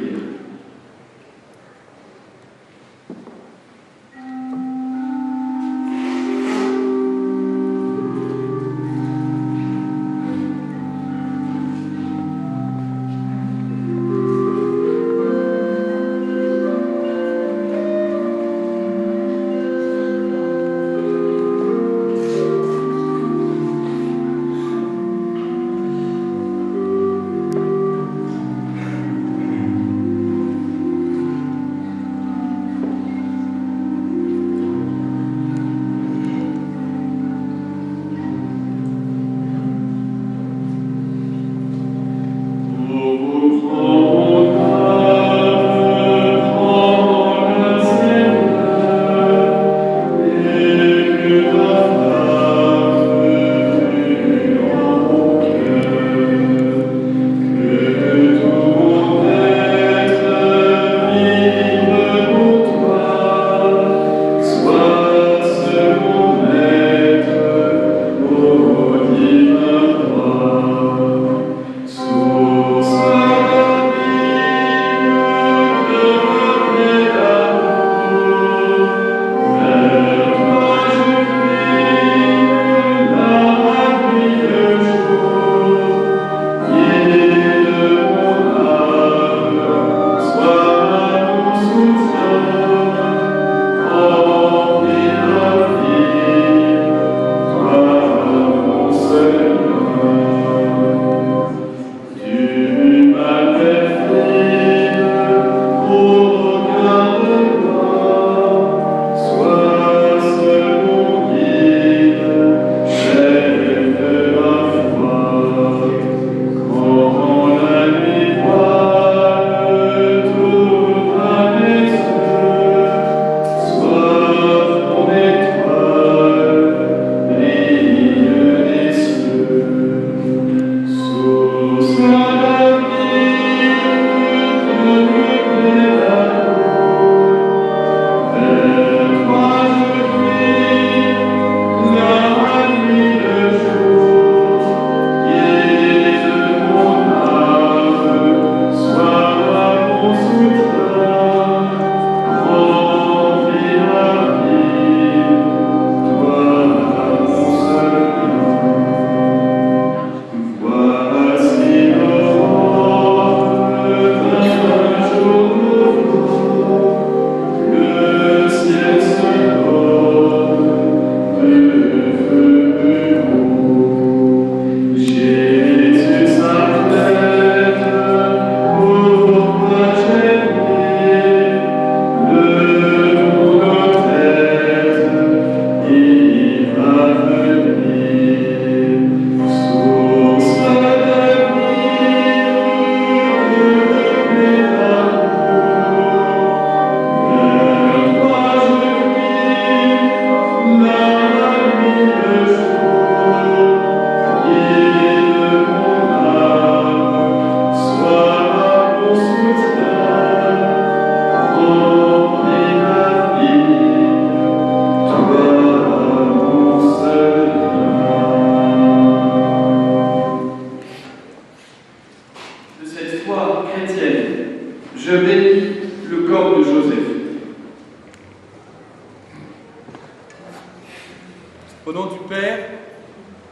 Au nom du Père,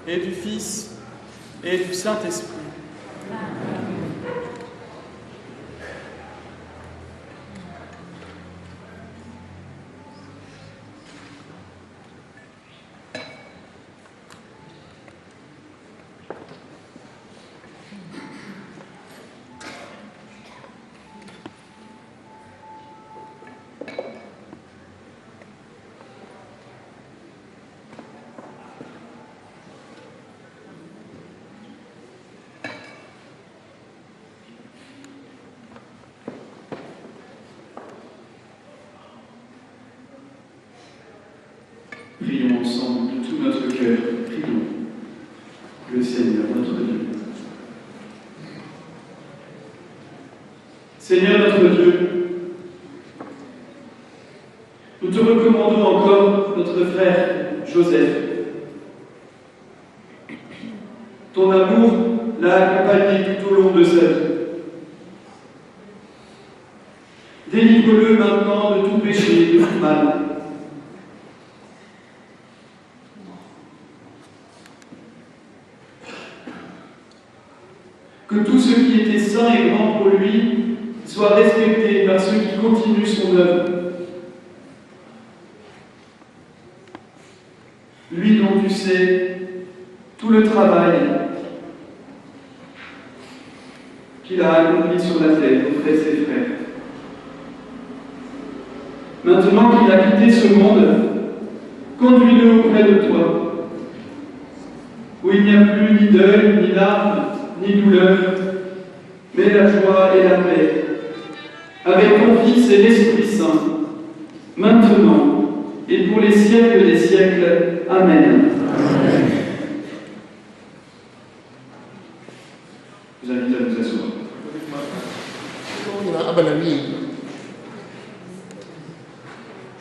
et du Fils, et du Saint-Esprit. Prions ensemble de tout notre cœur. Prions le Seigneur notre Dieu. Seigneur notre Dieu, recommandons encore notre frère Joseph. Ton amour l'a accompagné tout au long de sa vie. Délivre-le maintenant de tout péché, de tout mal. Que tout ce qui était saint et grand pour lui soit respecté par ceux qui continuent son œuvre. Lui dont tu sais tout le travail qu'il a accompli sur la terre auprès de ses frères. Maintenant qu'il a quitté ce monde, conduis-le auprès de toi, où il n'y a plus ni deuil, ni larmes, ni douleur, mais la joie et la paix, avec ton Fils et l'Esprit Saint, maintenant et pour les siècles des siècles. Amen. Je vous invite à nous asseoir.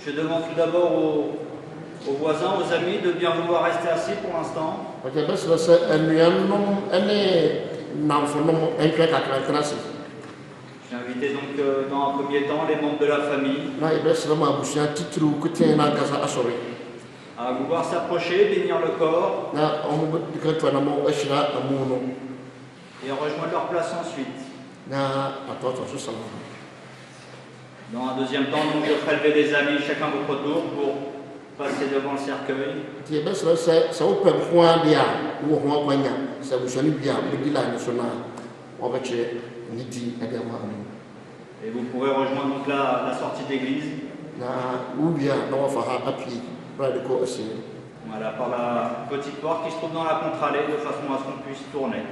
Je demande tout d'abord aux voisins, aux amis de bien vouloir rester assis pour l'instant. J'ai invité donc dans un premier temps les membres de la famille à vouloir s'approcher, bénir le corps et rejoindre leur place ensuite. Dans un deuxième temps, donc, je ferai lever des amis chacun à votre tour pour passer devant le cercueil. Et vous pourrez rejoindre donc la sortie d'église. Voilà, par la petite porte qui se trouve dans la contre-allée de façon à ce qu'on puisse tourner.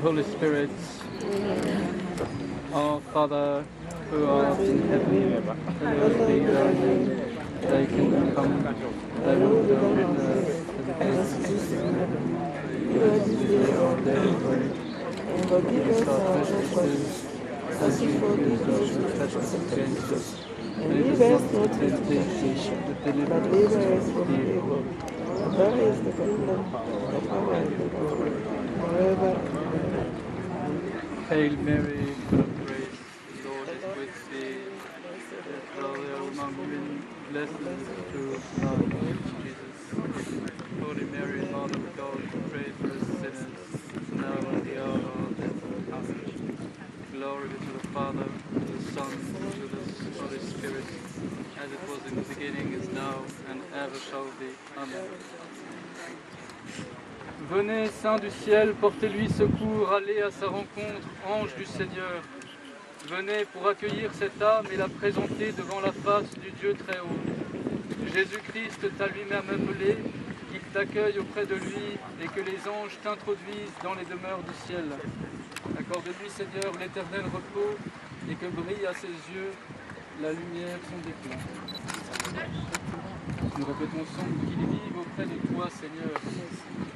Holy Spirit, our Father who art in heaven, hallowed be thy name. Thy kingdom come, thy will be done on earth as it is in heaven. Give us this day our daily bread, and forgive us our trespasses, as we forgive those who trespass against us. And lead us not into temptation, but deliver us from evil. For thine is the kingdom, the power, and the glory, forever. Hail Mary, full of grace, the Lord is with thee. Blessed are thou among women, blessed is the fruit of thy womb, Jesus. Holy Mary, Mother of God, pray for us sinners, now and at the hour of our death. Amen. Glory be to the Father, to the Son, and to the Holy Spirit, as it was in the beginning, is now, and ever shall be. Amen. Venez, Saint du ciel, portez-lui secours, allez à sa rencontre, ange du Seigneur. Venez pour accueillir cette âme et la présenter devant la face du Dieu très haut. Jésus-Christ t'a lui-même appelé, qu'il t'accueille auprès de lui et que les anges t'introduisent dans les demeures du ciel. Accorde-lui, Seigneur, l'éternel repos et que brille à ses yeux la lumière son déclin. Nous répétons ensemble qu'il vive auprès de toi, Seigneur.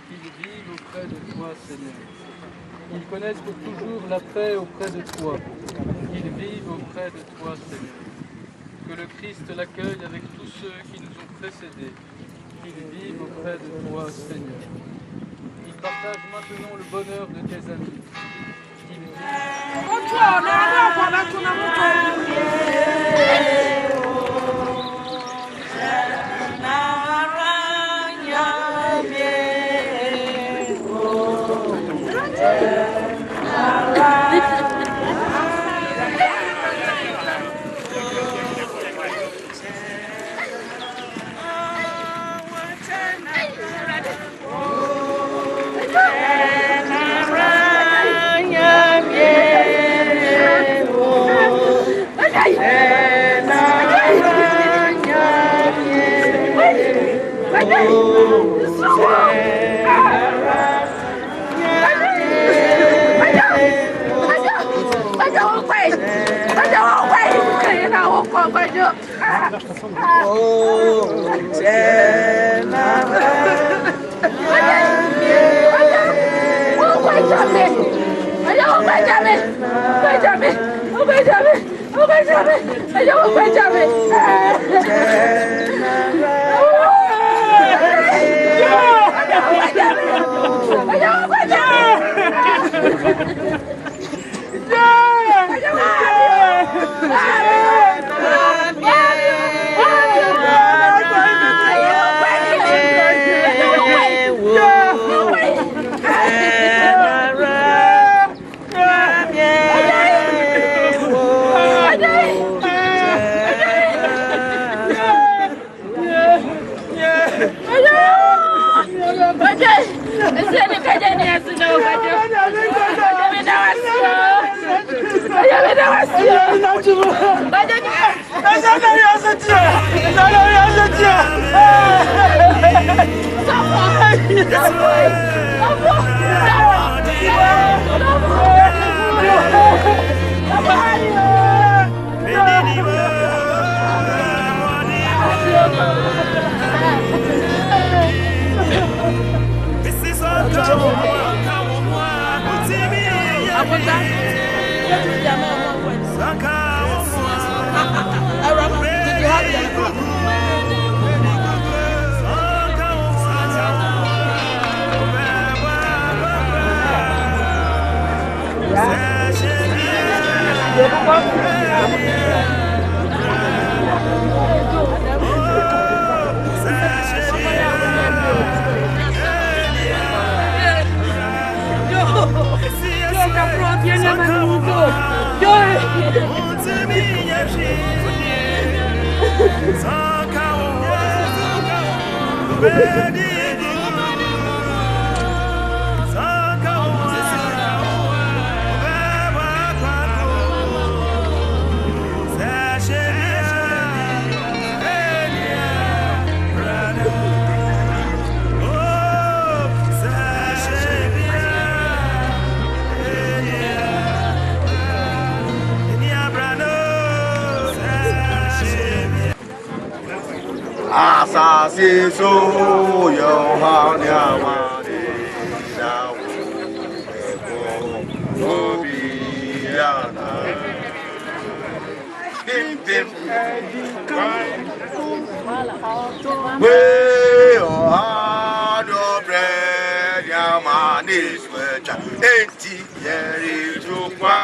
Qu'il vive auprès de toi, Seigneur. Qu'il connaisse pour toujours la paix auprès de toi. Qu'il vive auprès de toi, Seigneur. Que le Christ l'accueille avec tous ceux qui nous ont précédés. Qu'il vive auprès de toi, Seigneur. Qu'il partage maintenant le bonheur de tes amis. Qu'il vive. Yeah. Enti yeri tukwa